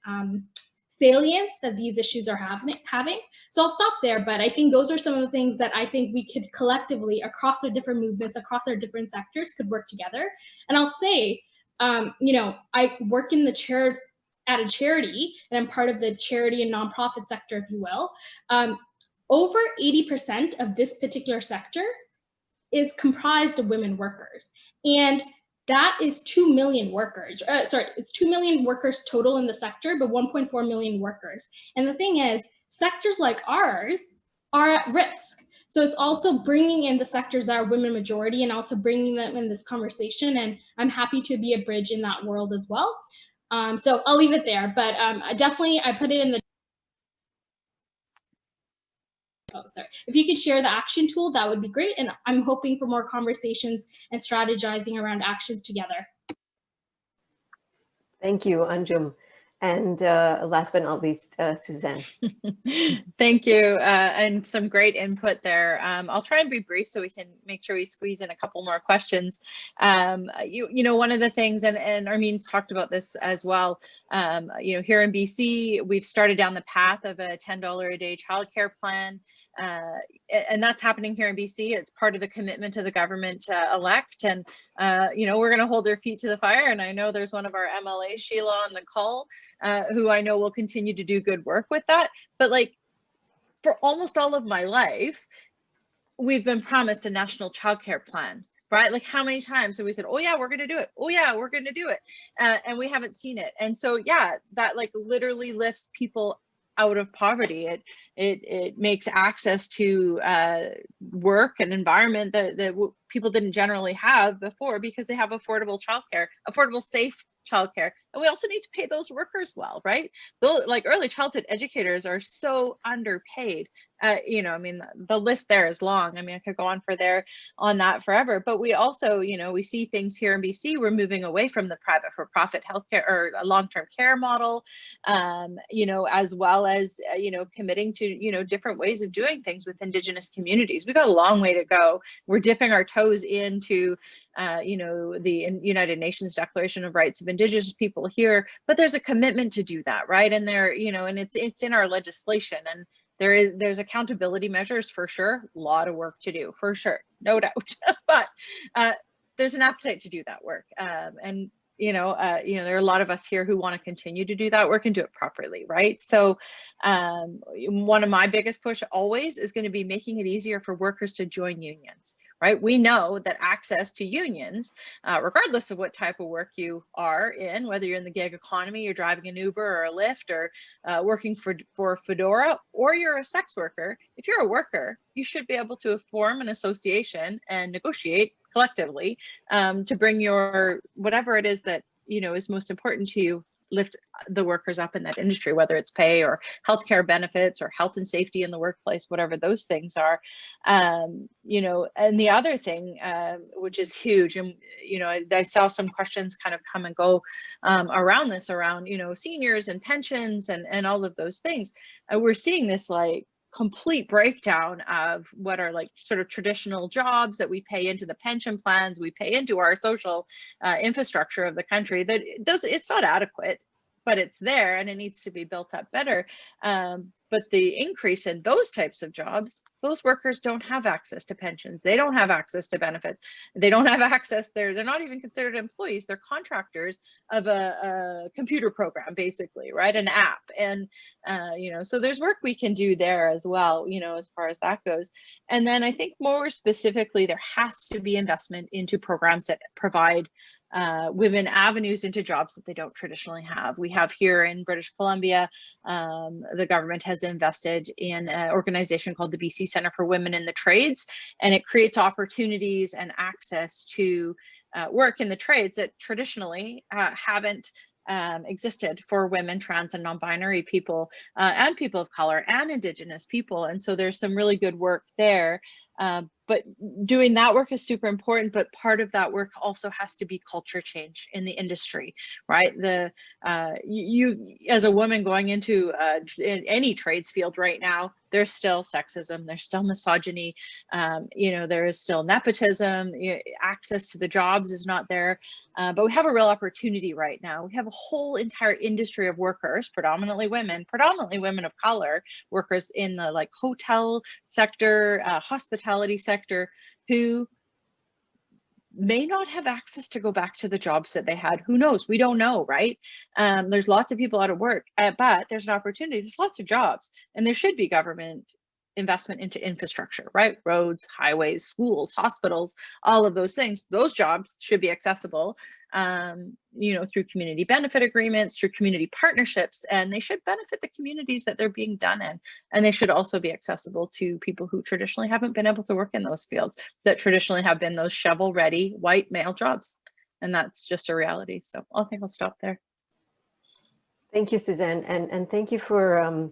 salience that these issues are having. So I'll stop there, but I think those are some of the things that I think we could collectively, across our different movements, across our different sectors, could work together. And I'll say, I work in the at a charity, and I'm part of the charity and nonprofit sector, if you will. Over 80% of this particular sector is comprised of women workers. And that is 2 million workers. It's 2 million workers total in the sector, but 1.4 million workers. And the thing is, sectors like ours are at risk. So it's also bringing in the sectors that are women majority and also bringing them in this conversation. And I'm happy to be a bridge in that world as well. So I'll leave it there, but definitely I put it in the if you could share the action tool, that would be great. And I'm hoping for more conversations and strategizing around actions together. Thank you, Anjum. And last but not least, Suzanne. Thank you, and some great input there. I'll try and be brief so we can make sure we squeeze in a couple more questions. One of the things, and Armine's talked about this as well, here in BC, we've started down the path of a $10 a day childcare plan, and that's happening here in BC. It's part of the commitment of the government elect, and we're going to hold their feet to the fire. And I know there's one of our MLAs, Sheetal, on the call, who I know will continue to do good work with that. But like, for almost all of my life, we've been promised a national childcare plan, right? Like, how many times have we said, oh yeah, we're going to do it. Oh yeah, we're going to do it. And we haven't seen it. And so, yeah, that like literally lifts people out of poverty. It makes access to work and environment that people didn't generally have before, because they have affordable childcare, affordable, safe childcare. And we also need to pay those workers well, right? Those like early childhood educators are so underpaid. The list there is long. I could go on that forever. But we also, we see things here in BC. We're moving away from the private for-profit healthcare or a long-term care model, as well as committing to different ways of doing things with Indigenous communities. We've got a long way to go. We're dipping our toes into the United Nations Declaration of Rights of Indigenous People here, but there's a commitment to do that, right? And there, and it's in our legislation, and there's accountability measures for sure. A lot of work to do for sure, no doubt. But there's an appetite to do that work, and there are a lot of us here who want to continue to do that work and do it properly, right? So one of my biggest push always is going to be making it easier for workers to join unions, right? We know that access to unions, regardless of what type of work you are in, whether you're in the gig economy, you're driving an Uber or a Lyft, or working for Fedora, or you're a sex worker, if you're a worker, you should be able to form an association and negotiate collectively to bring your whatever it is that is most important to you, lift the workers up in that industry, whether it's pay or healthcare benefits or health and safety in the workplace, whatever those things are. And the other thing, which is huge, and I saw some questions kind of come and go around this, around seniors and pensions and all of those things. We're seeing this like complete breakdown of what are like sort of traditional jobs that we pay into the pension plans, we pay into our social infrastructure of the country, that it's not adequate, but it's there and it needs to be built up better. But the increase in those types of jobs, those workers don't have access to pensions. They don't have access to benefits. They don't have access. They're not even considered employees. They're contractors of a computer program, basically, right? An app. And, so there's work we can do there as well, as far as that goes. And then I think more specifically, there has to be investment into programs that provide women avenues into jobs that they don't traditionally have. We have here in British Columbia, the government has invested in an organization called the BC Centre for Women in the Trades, and it creates opportunities and access to work in the trades that traditionally haven't existed for women, trans and non-binary people, and people of color and Indigenous people. And so there's some really good work there. But doing that work is super important, but part of that work also has to be culture change in the industry, right? You as a woman going into in any trades field right now, there's still sexism, there's still misogyny, there is still nepotism, access to the jobs is not there. But we have a real opportunity right now. We have a whole entire industry of workers, predominantly women of color, workers in the like hotel sector, hospitality sector, who may not have access to go back to the jobs that they had. Who knows? We don't know, right? There's lots of people out of work, but there's an opportunity. There's lots of jobs, and there should be government investment into infrastructure, right? Roads, highways, schools, hospitals, all of those things. Those jobs should be accessible, through community benefit agreements, through community partnerships, and they should benefit the communities that they're being done in. And they should also be accessible to people who traditionally haven't been able to work in those fields, that traditionally have been those shovel-ready white male jobs. And that's just a reality. So I think I'll stop there. Thank you, Suzanne, and thank you for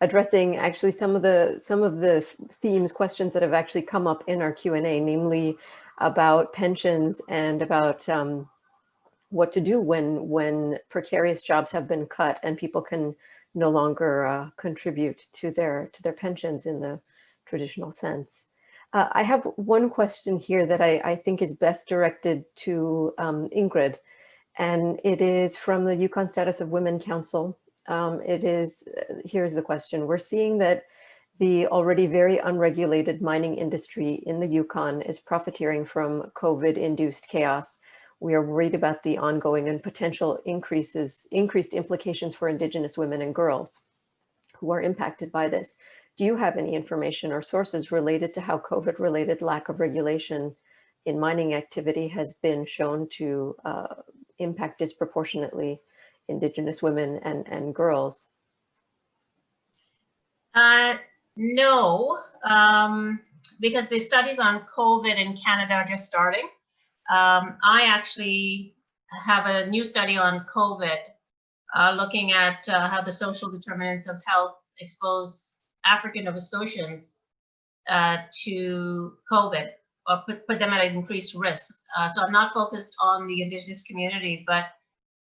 addressing actually some of the themes, questions that have actually come up in our Q&A, namely about pensions and about what to do when precarious jobs have been cut and people can no longer contribute to their pensions in the traditional sense. I have one question here that I think is best directed to Ingrid, and it is from the Yukon Status of Women Council. Here's the question. We're seeing that the already very unregulated mining industry in the Yukon is profiteering from COVID-induced chaos. We are worried about the ongoing and potential increased implications for Indigenous women and girls who are impacted by this. Do you have any information or sources related to how COVID-related lack of regulation in mining activity has been shown to impact disproportionately Indigenous women and girls? No, because the studies on COVID in Canada are just starting. I actually have a new study on COVID, looking at how the social determinants of health expose African Nova Scotians to COVID, or put them at an increased risk. So I'm not focused on the Indigenous community, but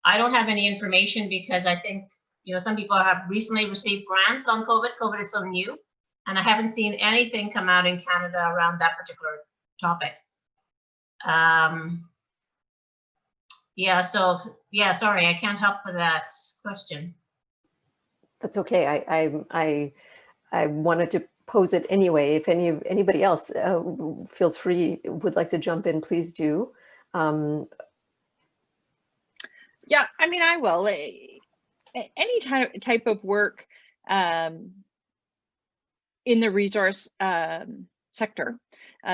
I don't have any information because I think, some people have recently received grants on COVID. COVID is so new, and I haven't seen anything come out in Canada around that particular topic. Sorry, I can't help with that question. That's okay. I wanted to pose it anyway. If anybody else feels free, would like to jump in, please do. Yeah, I mean, I will. Any type of work in the resource sector,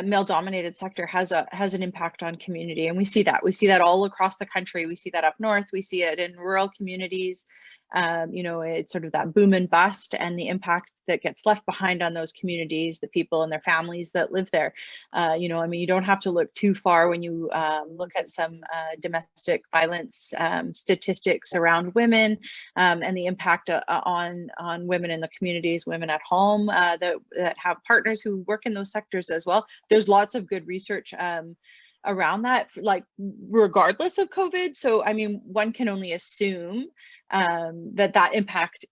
male-dominated sector, has an impact on community, and we see that all across the country. We see that up north. We see it in rural communities. It's sort of that boom and bust, and the impact that gets left behind on those communities, the people and their families that live there. You don't have to look too far when you look at some domestic violence statistics around women, and the impact on women in the communities, women at home that have partners who work in those sectors as well. There's lots of good research around that, like regardless of COVID. So, one can only assume that impact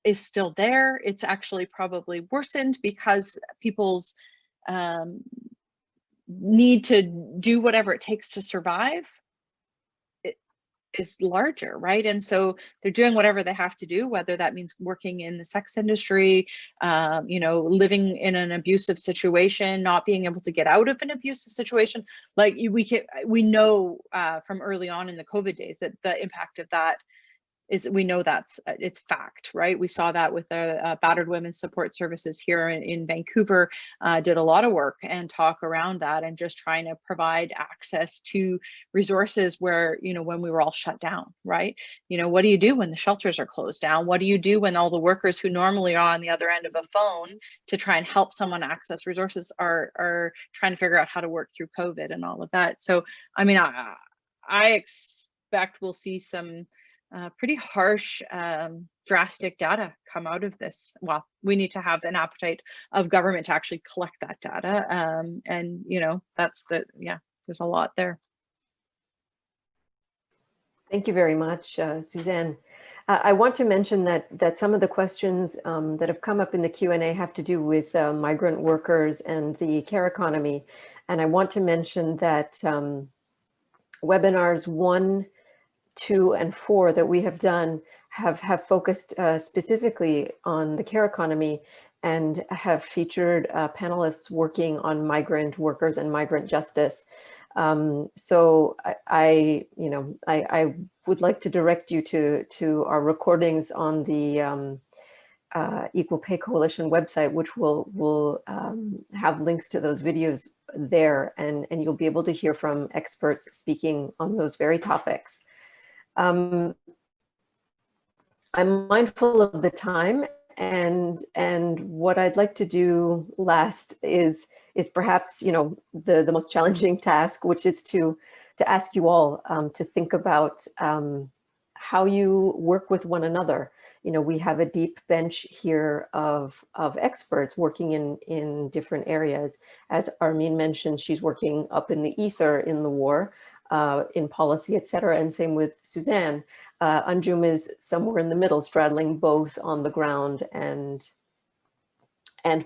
is still there. It's actually probably worsened because people's need to do whatever it takes to survive is larger, right? And so they're doing whatever they have to do, whether that means working in the sex industry, living in an abusive situation, not being able to get out of an abusive situation. Like we know from early on in the COVID days that the impact of that we know it's fact, right? We saw that with the Battered Women's Support Services here in Vancouver, did a lot of work and talk around that, and just trying to provide access to resources where, when we were all shut down, right? What do you do when the shelters are closed down? What do you do when all the workers who normally are on the other end of a phone to try and help someone access resources are trying to figure out how to work through COVID and all of that? So, I expect we'll see some pretty harsh, drastic data come out of this. Well, we need to have an appetite of government to actually collect that data. And, you know, there's a lot there. Thank you very much, Suzanne. I want to mention that some of the questions that have come up in the Q&A have to do with migrant workers and the care economy. And I want to mention that webinars 1, 2, and 4 that we have done have focused specifically on the care economy and have featured panelists working on migrant workers and migrant justice. So I would like to direct you to our recordings on the Equal Pay Coalition website, which will have links to those videos there, and you'll be able to hear from experts speaking on those very topics. I'm mindful of the time, and what I'd like to do last is perhaps, you know, the most challenging task, which is to ask you all to think about how you work with one another. You know, we have a deep bench here of experts working in different areas. As Armine mentioned, she's working up in the ether in the war, in policy, etc. And same with Suzanne. Anjum is somewhere in the middle, straddling both on the ground and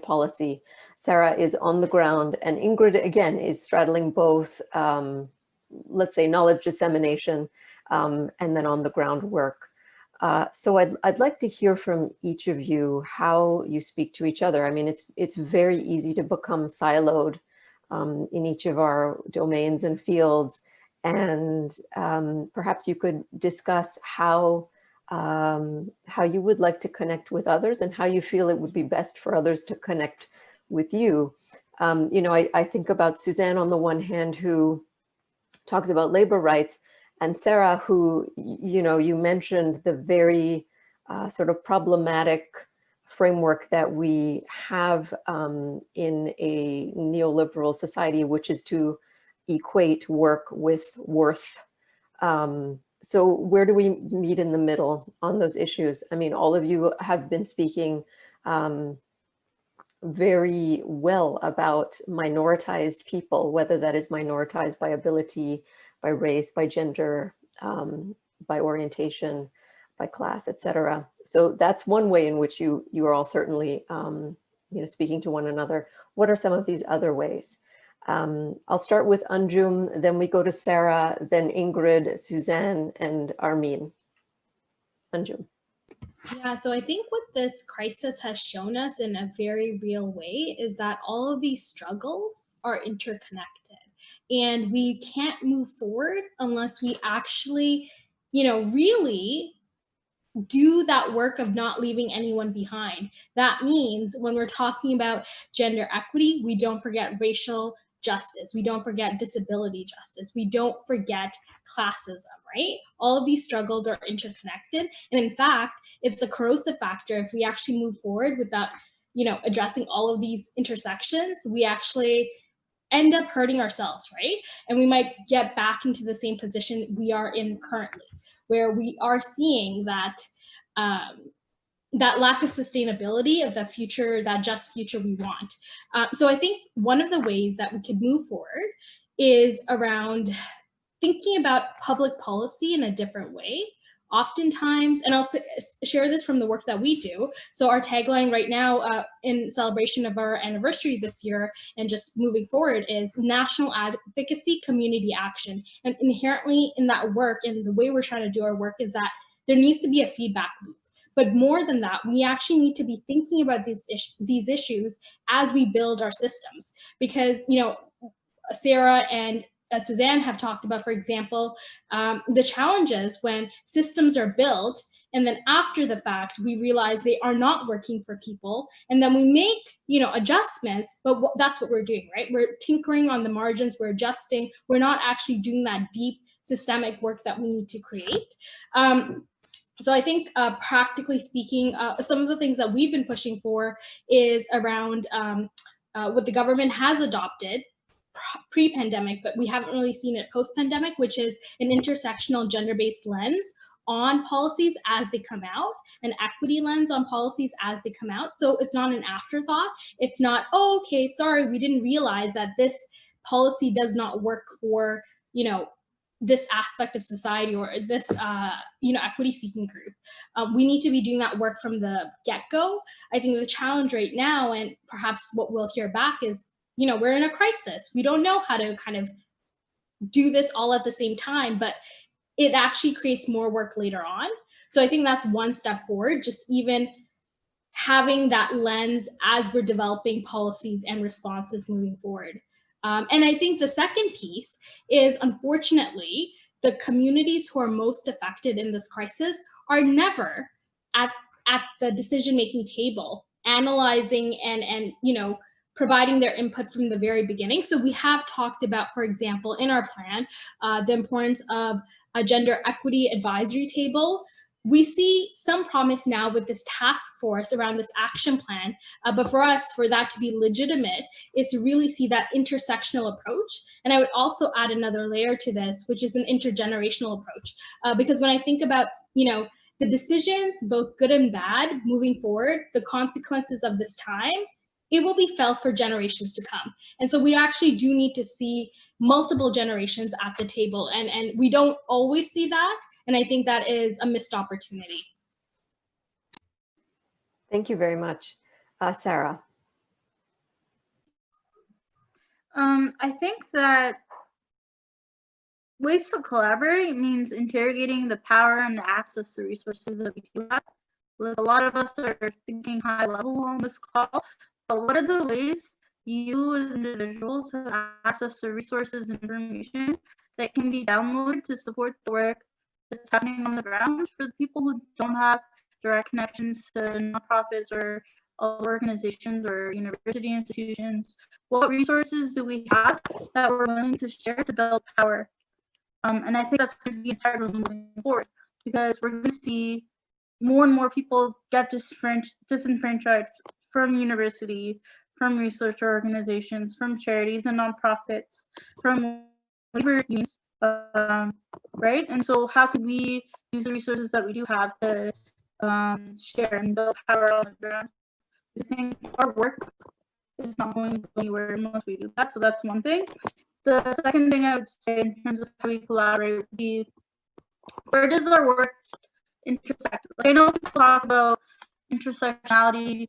policy. Sarah is on the ground, and Ingrid, again, is straddling both, let's say, knowledge dissemination and then on the ground work. So I'd like to hear from each of you how you speak to each other. I mean, it's very easy to become siloed in each of our domains and fields. And perhaps you could discuss how you would like to connect with others and how you feel it would be best for others to connect with you. You know, I think about Suzanne on the one hand, who talks about labor rights, and Sarah, who, you know, you mentioned the very sort of problematic framework that we have in a neoliberal society, which is to equate work with worth. So where do we meet in the middle on those issues? I mean, all of you have been speaking very well about minoritized people, whether that is minoritized by ability, by race, by gender, by orientation, by class, etc. So that's one way in which you are all certainly you know, speaking to one another. What are some of these other ways? I'll start with Anjum, then we go to Sarah, then Ingrid, Suzanne, and Armine. Anjum. Yeah, so I think what this crisis has shown us in a very real way is that all of these struggles are interconnected, and we can't move forward unless we actually, you know, really do that work of not leaving anyone behind. That means when we're talking about gender equity, we don't forget racial justice. We don't forget disability justice. We don't forget classism, right? All of these struggles are interconnected. And in fact, it's a corrosive factor. If we actually move forward without, you know, addressing all of these intersections, we actually end up hurting ourselves, right? And we might get back into the same position we are in currently, where we are seeing that that lack of sustainability of the future, that just future we want. So I think one of the ways that we could move forward is around thinking about public policy in a different way. Oftentimes, and I'll share this from the work that we do. So our tagline right now in celebration of our anniversary this year and just moving forward is national advocacy, community action. And inherently in that work and the way we're trying to do our work is that there needs to be a feedback loop. But more than that, we actually need to be thinking about these issues as we build our systems. Because, you know, Sarah and Suzanne have talked about, for example, the challenges when systems are built and then after the fact, we realize they are not working for people. And then we make, you know, adjustments, but that's what we're doing, right? We're tinkering on the margins, we're adjusting. We're not actually doing that deep systemic work that we need to create. So I think practically speaking, some of the things that we've been pushing for is around what the government has adopted pre-pandemic, but we haven't really seen it post-pandemic, which is an intersectional gender-based lens on policies as they come out, an equity lens on policies as they come out. So it's not an afterthought. It's not, oh, okay, sorry, we didn't realize that this policy does not work for, this aspect of society or this, equity-seeking group. We need to be doing that work from the get-go. I think the challenge right now, and perhaps what we'll hear back is, we're in a crisis. We don't know how to kind of do this all at the same time, but it actually creates more work later on. So I think that's one step forward, just even having that lens as we're developing policies and responses moving forward. And I think the second piece is, unfortunately, the communities who are most affected in this crisis are never at the decision-making table, analyzing and providing their input from the very beginning. So we have talked about, for example, in our plan, the importance of a gender equity advisory table. We see some promise now with this task force around this action plan, but for us, for that to be legitimate, is to really see that intersectional approach. And I would also add another layer to this, which is an intergenerational approach. Because when I think about, the decisions, both good and bad, moving forward, the consequences of this time, it will be felt for generations to come. And so we actually do need to see multiple generations at the table. And we don't always see that. And I think that is a missed opportunity. Thank you very much. Sarah. I think that ways to collaborate means interrogating the power and the access to resources that we do have. Like, a lot of us are thinking high level on this call, but what are the ways you as individuals have access to resources and information that can be downloaded to support the work that's happening on the ground for the people who don't have direct connections to nonprofits or organizations or university institutions? What resources do we have that we're willing to share to build power? And I think that's going to be entirely moving forward, because we're going to see more and more people get disenfranchised from university, from research organizations, from charities and nonprofits, from labor unions, right? And so how could we use the resources that we do have to share and build power on the ground? I think our work is not going anywhere unless we do that. So that's one thing. The second thing I would say in terms of how we collaborate would be, where does our work intersect? Like, I know we talk about intersectionality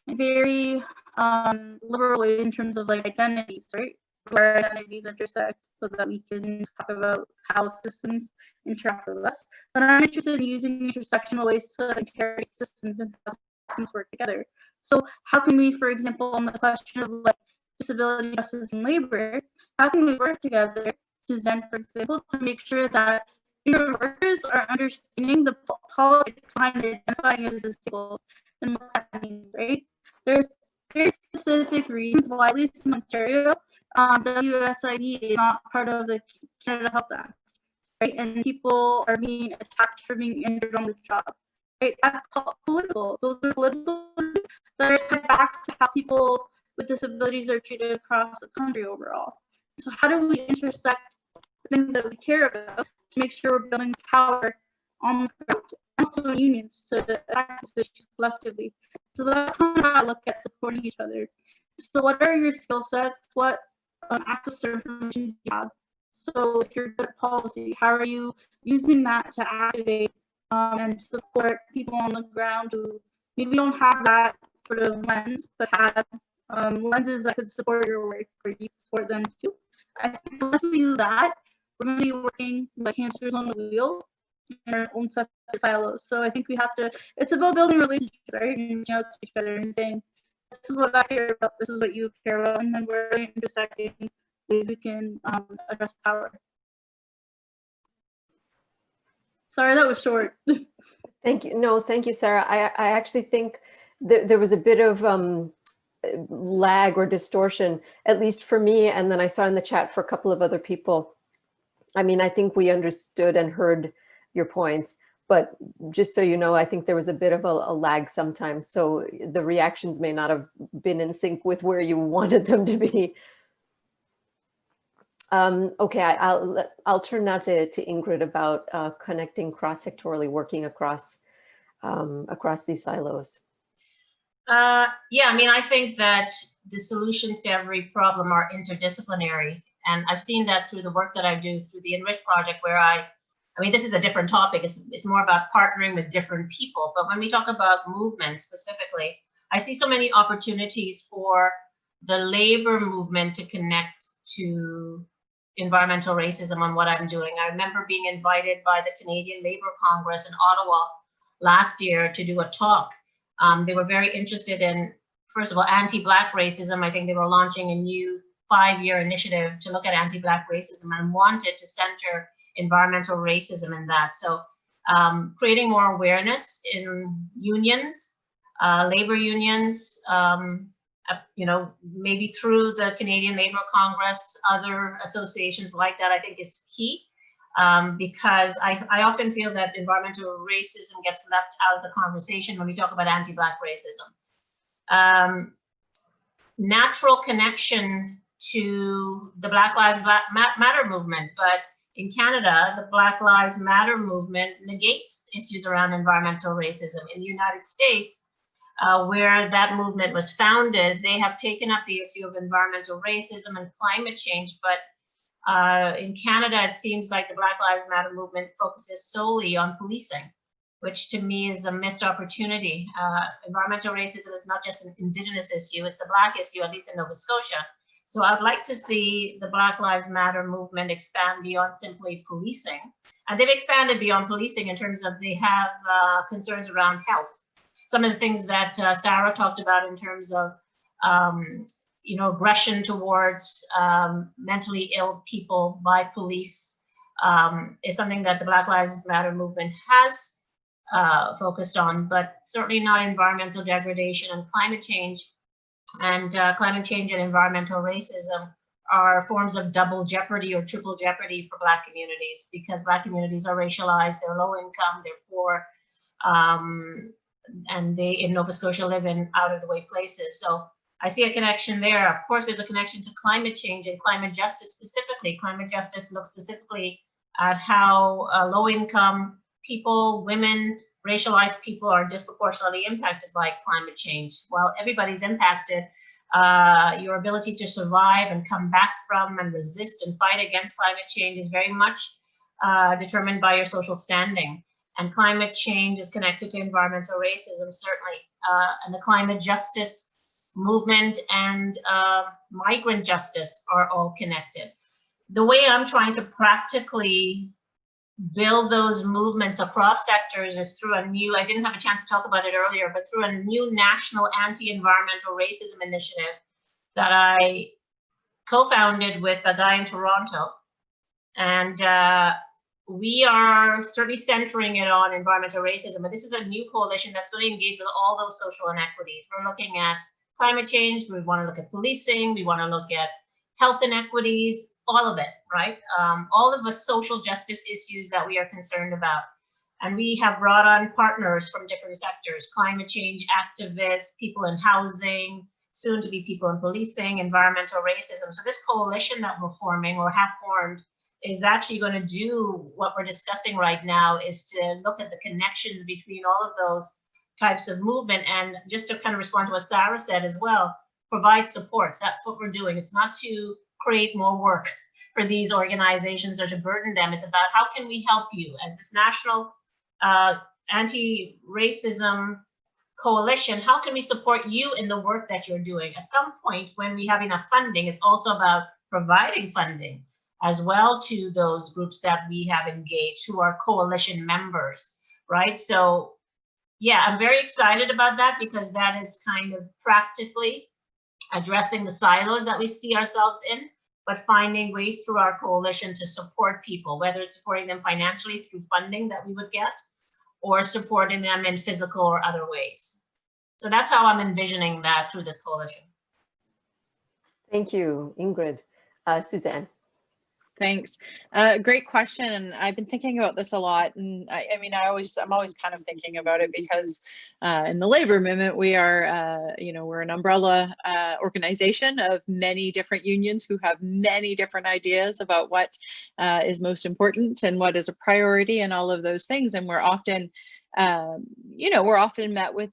in very liberal ways in terms of like identities, right? Where identities intersect so that we can talk about how systems interact with us. But I'm interested in using intersectional ways to interrogate systems and how systems work together. So how can we, for example, on the question of like disability justice and labor, how can we work together, Suzanne, for example, to make sure that workers are understanding the politics behind identifying as disabled and what that means, right? There's very specific reasons why, at least in Ontario, WSID is not part of the Canada Health Act, right? And people are being attacked for being injured on the job, right? That's political. Those are political that are tied back to how people with disabilities are treated across the country overall. So how do we intersect the things that we care about to make sure we're building power on the ground, also in unions to act as issues collectively? So that's how I look at supporting each other. So what are your skill sets? What access to information do you have? So if you're good at policy, how are you using that to activate and support people on the ground who maybe don't have that sort of lens, but have lenses that could support your work, or you support them too? I think unless we do that, we're going to be working like hamsters on the wheel in our own separate silos. So I think we have to, it's about building relationships, right? And reaching out to each other and saying, this is what I care about, this is what you care about, and then we're really intersecting ways we can address power. Sorry, that was short. Thank you. No, thank you, Sarah. I actually think there was a bit of lag or distortion, at least for me, and then I saw in the chat for a couple of other people. I mean, I think we understood and heard your points, but just so you know, I think there was a bit of a lag sometimes. So the reactions may not have been in sync with where you wanted them to be. Okay, I'll turn now to Ingrid about connecting cross-sectorally, working across these silos. Yeah, I mean, I think that the solutions to every problem are interdisciplinary. And I've seen that through the work that I do through the Enrich project, where I mean, this is a different topic. It's more about partnering with different people. But when we talk about movements specifically, I see so many opportunities for the labor movement to connect to environmental racism on what I'm doing. I remember being invited by the Canadian Labour Congress in Ottawa last year to do a talk. They were very interested in, first of all, anti-Black racism. I think they were launching a new 5-year initiative to look at anti-Black racism and wanted to center environmental racism in that. So creating more awareness in unions, labor unions, you know, maybe through the Canadian Labour Congress, other associations like that, I think is key. Because I often feel that environmental racism gets left out of the conversation when we talk about anti-Black racism. Natural connection to the Black Lives Matter movement, but in Canada, the Black Lives Matter movement negates issues around environmental racism. In the United States, where that movement was founded, they have taken up the issue of environmental racism and climate change, but in Canada, it seems like the Black Lives Matter movement focuses solely on policing, which to me is a missed opportunity. Environmental racism is not just an Indigenous issue, it's a Black issue, at least in Nova Scotia. So I'd like to see the Black Lives Matter movement expand beyond simply policing. And they've expanded beyond policing in terms of they have concerns around health. Some of the things that Sarah talked about in terms of you know, aggression towards mentally ill people by police is something that the Black Lives Matter movement has focused on, but certainly not environmental degradation and climate change. And climate change and environmental racism are forms of double jeopardy or triple jeopardy for Black communities, because Black communities are racialized, they're low income, they're poor, and they in Nova Scotia live in out of the way places. So I see a connection there. Of course, there's a connection to climate change and climate justice specifically. Climate justice looks specifically at how low-income people, women, racialized people are disproportionately impacted by climate change. While everybody's impacted, your ability to survive and come back from and resist and fight against climate change is very much determined by your social standing. And climate change is connected to environmental racism, certainly, and the climate justice movement and migrant justice are all connected. The way I'm trying to practically build those movements across sectors is through a new, I didn't have a chance to talk about it earlier, but through a new national anti-environmental racism initiative that I co-founded with a guy in Toronto. And we are certainly centering it on environmental racism, but this is a new coalition that's going to engage with all those social inequities. We're looking at climate change, we want to look at policing, we want to look at health inequities, all of it, right? All of the social justice issues that we are concerned about. And we have brought on partners from different sectors, climate change activists, people in housing, soon to be people in policing, environmental racism. So this coalition that we're forming or have formed is actually going to do what we're discussing right now, is to look at the connections between all of those types of movement. And just to kind of respond to what Sarah said as well, provide supports. That's what we're doing. It's not to create more work for these organizations or to burden them. It's about how can we help you as this national anti-racism coalition, how can we support you in the work that you're doing? At some point when we have enough funding, it's also about providing funding as well to those groups that we have engaged who are coalition members, right? So yeah, I'm very excited about that, because that is kind of practically addressing the silos that we see ourselves in, but finding ways through our coalition to support people, whether it's supporting them financially through funding that we would get, or supporting them in physical or other ways. So that's how I'm envisioning that through this coalition. Thank you, Ingrid. Suzanne. Thanks. Great question. And I've been thinking about this a lot. And I'm always kind of thinking about it because in the labor movement, we are, we're an umbrella organization of many different unions who have many different ideas about what is most important and what is a priority and all of those things. And we're often met with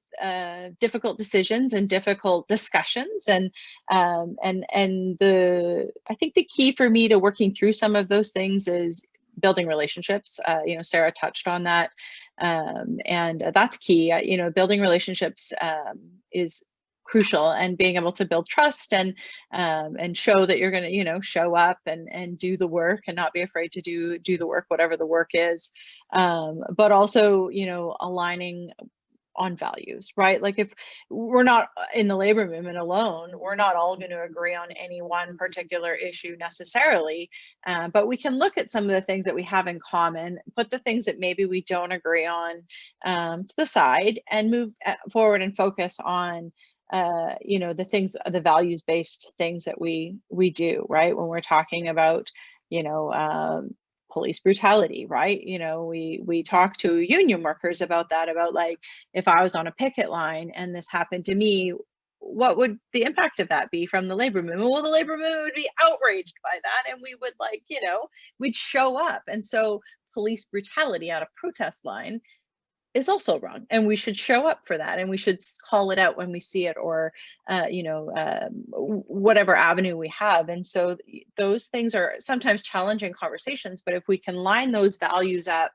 difficult decisions and difficult discussions, and I think the key for me to working through some of those things is building relationships. Sarah touched on that, and that's key. Building relationships is crucial, and being able to build trust and show that you're going to show up and do the work and not be afraid to do the work, whatever the work is, but also aligning on values, right? Like if we're not in the labor movement alone, we're not all going to agree on any one particular issue necessarily, but we can look at some of the things that we have in common, put the things that maybe we don't agree on to the side, and move forward and focus on the values-based things that we do, right? When we're talking about, police brutality, right? We talk to union workers about that, about like, if I was on a picket line and this happened to me, what would the impact of that be from the labor movement? Well, the labor movement would be outraged by that, and we would we'd show up. And so police brutality at a protest line is also wrong, and we should show up for that, and we should call it out when we see it, or whatever avenue we have. And so those things are sometimes challenging conversations, but if we can line those values up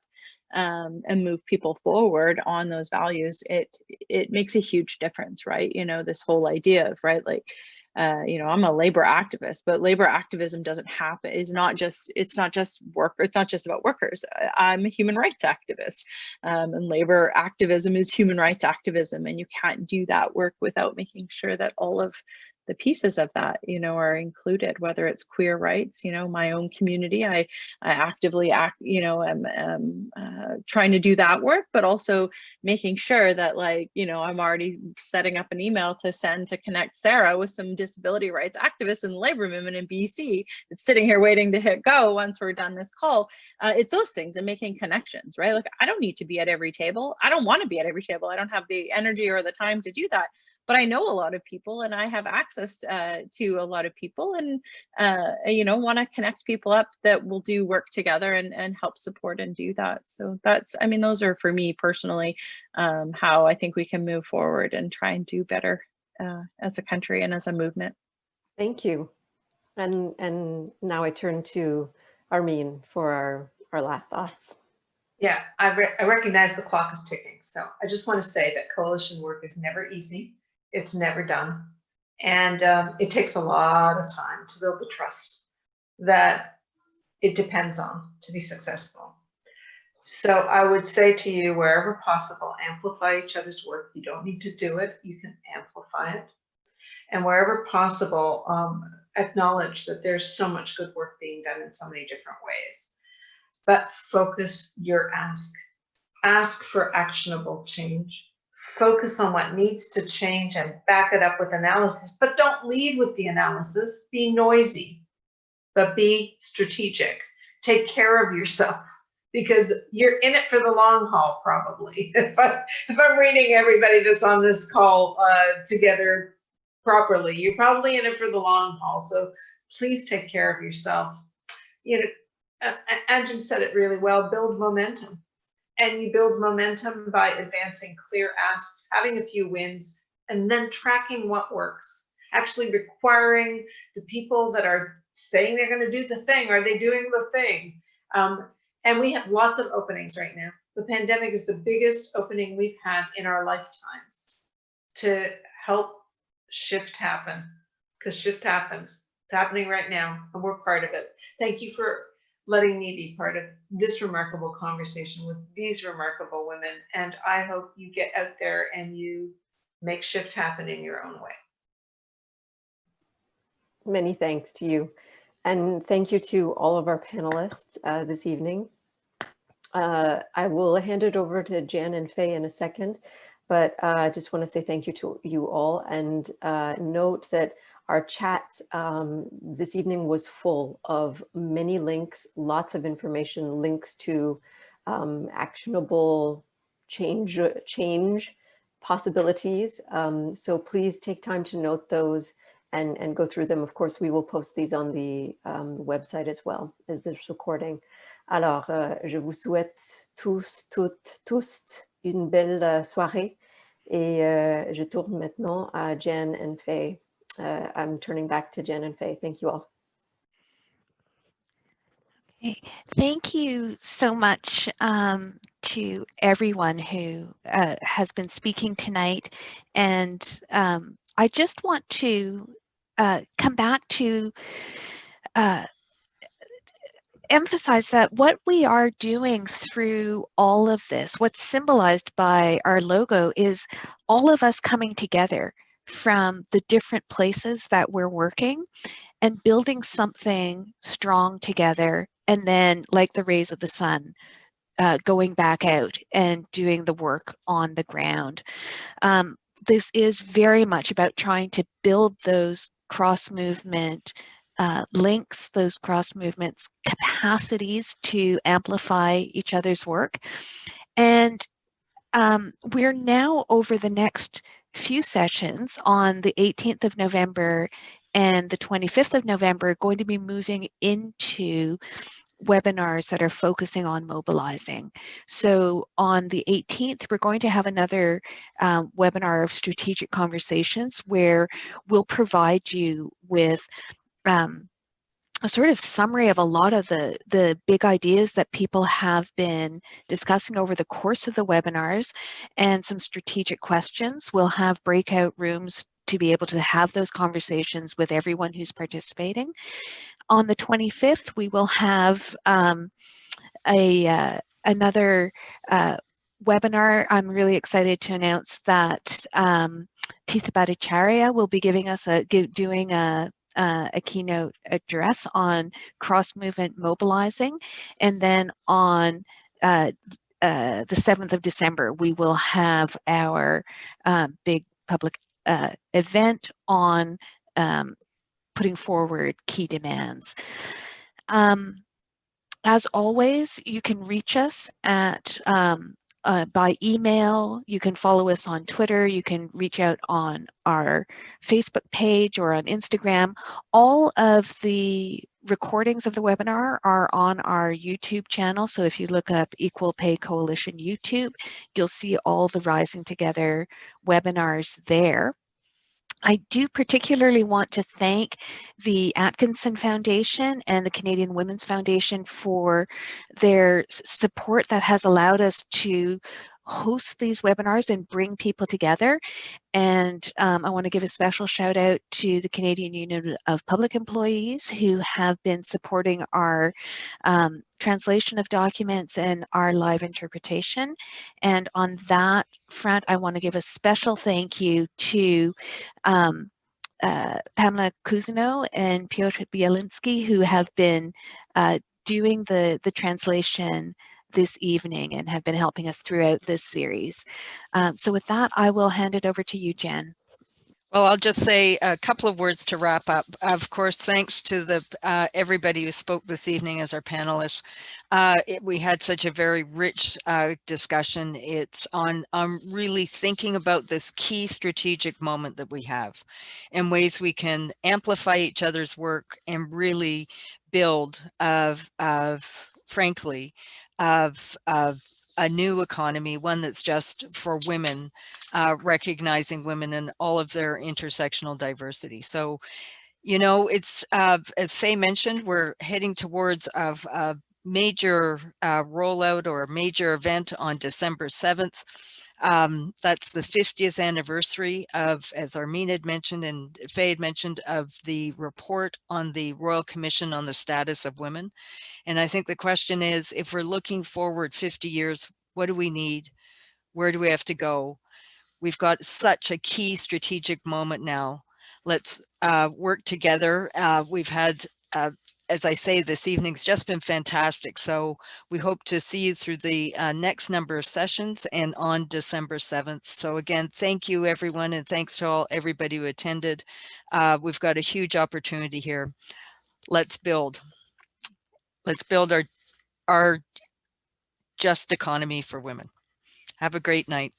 and move people forward on those values, it makes a huge difference, right? This whole idea of, right, like I'm a labor activist, but labor activism doesn't happen. It's not just work. It's not just about workers. I'm a human rights activist, and labor activism is human rights activism, and you can't do that work without making sure that all of the pieces of that, are included, whether it's queer rights, my own community, I actively am trying to do that work, but also making sure that I'm already setting up an email to send to connect Sarah with some disability rights activists in the labor movement in BC that's sitting here waiting to hit go once we're done this call. It's those things, and making connections, right? Like, I don't need to be at every table. I don't want to be at every table. I don't have the energy or the time to do that. But I know a lot of people, and I have access to a lot of people, and want to connect people up that will do work together and help support and do that. So those are, for me personally, how I think we can move forward and try and do better as a country and as a movement. Thank you. And now I turn to Armine for our last thoughts. Yeah, I recognize the clock is ticking. So I just want to say that coalition work is never easy. It's never done. And it takes a lot of time to build the trust that it depends on to be successful. So I would say to you, wherever possible, amplify each other's work. You don't need to do it. You can amplify it. And wherever possible, acknowledge that there's so much good work being done in so many different ways. But focus your ask. Ask for actionable change. Focus on what needs to change and back it up with analysis, but don't lead with the analysis. Be noisy, but be strategic. Take care of yourself, because you're in it for the long haul, probably. If I'm reading everybody that's on this call together properly, you're probably in it for the long haul. So please take care of yourself. Anjum said it really well, build momentum. And you build momentum by advancing clear asks, having a few wins, and then tracking what works. Actually requiring the people that are saying they're going to do the thing, are they doing the thing? And we have lots of openings right now. The pandemic is the biggest opening we've had in our lifetimes to help shift happen, because shift happens. It's happening right now, and we're part of it. Thank you for letting me be part of this remarkable conversation with these remarkable women. And I hope you get out there and you make shift happen in your own way. Many thanks to you. And thank you to all of our panelists this evening. I will hand it over to Jan and Faye in a second. But I just want to say thank you to you all, and note that our chat this evening was full of many links, lots of information, links to actionable change possibilities. So please take time to note those and go through them. Of course, we will post these on the website as well as this recording. Alors, je vous souhaite tous, toutes, tous une belle soirée. Et je tourne maintenant à Jen and Faye. I'm turning back to Jen and Faye. Thank you all. Okay. Thank you so much to everyone who has been speaking tonight. And I just want to come back to emphasize that what we are doing through all of this, what's symbolized by our logo, is all of us coming together from the different places that we're working and building something strong together, and then, like the rays of the sun, going back out and doing the work on the ground. This is very much about trying to build those cross-movement links, those cross-movements capacities to amplify each other's work. And we're now, over the next few sessions on the 18th of November and the 25th of November, going to be moving into webinars that are focusing on mobilizing. So on the 18th, we're going to have another webinar of strategic conversations where we'll provide you with a sort of summary of a lot of the big ideas that people have been discussing over the course of the webinars, and some strategic questions. We'll have breakout rooms to be able to have those conversations with everyone who's participating. On the 25th, we will have another webinar. I'm really excited to announce that Titha Bhattacharya will be giving us doing a keynote address on cross-movement mobilizing. And then on the 7th of December, we will have our big public event on putting forward key demands. As always, you can reach us at by email. You can follow us on Twitter. You can reach out on our Facebook page or on Instagram. All of the recordings of the webinar are on our YouTube channel. So if you look up Equal Pay Coalition YouTube, you'll see all the Rising Together webinars there. I do particularly want to thank the Atkinson Foundation and the Canadian Women's Foundation for their support that has allowed us to host these webinars and bring people together. And I want to give a special shout out to the Canadian Union of Public Employees, who have been supporting our translation of documents and our live interpretation. And on that front, I want to give a special thank you to Pamela Kuzino and Piotr Bielinski, who have been doing the translation this evening and have been helping us throughout this series. So with that, I will hand it over to you, Jen. Well, I'll just say a couple of words to wrap up. Of course, thanks to the everybody who spoke this evening as our panelists. We had such a very rich discussion. It's on really thinking about this key strategic moment that we have and ways we can amplify each other's work and really build frankly, of a new economy, one that's just for women, recognizing women and all of their intersectional diversity. So, you know, it's, as Faye mentioned, we're heading towards a major rollout or a major event on December 7th. That's the 50th anniversary of, as Armine had mentioned and Faye had mentioned, of the report on the Royal Commission on the Status of Women. And I think the question is, if we're looking forward 50 years, what do we need? Where do we have to go? We've got such a key strategic moment now. Let's work together. We've had as I say, this evening's just been fantastic. So we hope to see you through the next number of sessions and on December 7th. So again, thank you everyone, and thanks to everybody who attended. We've got a huge opportunity here. Let's build. Let's build our just economy for women. Have a great night.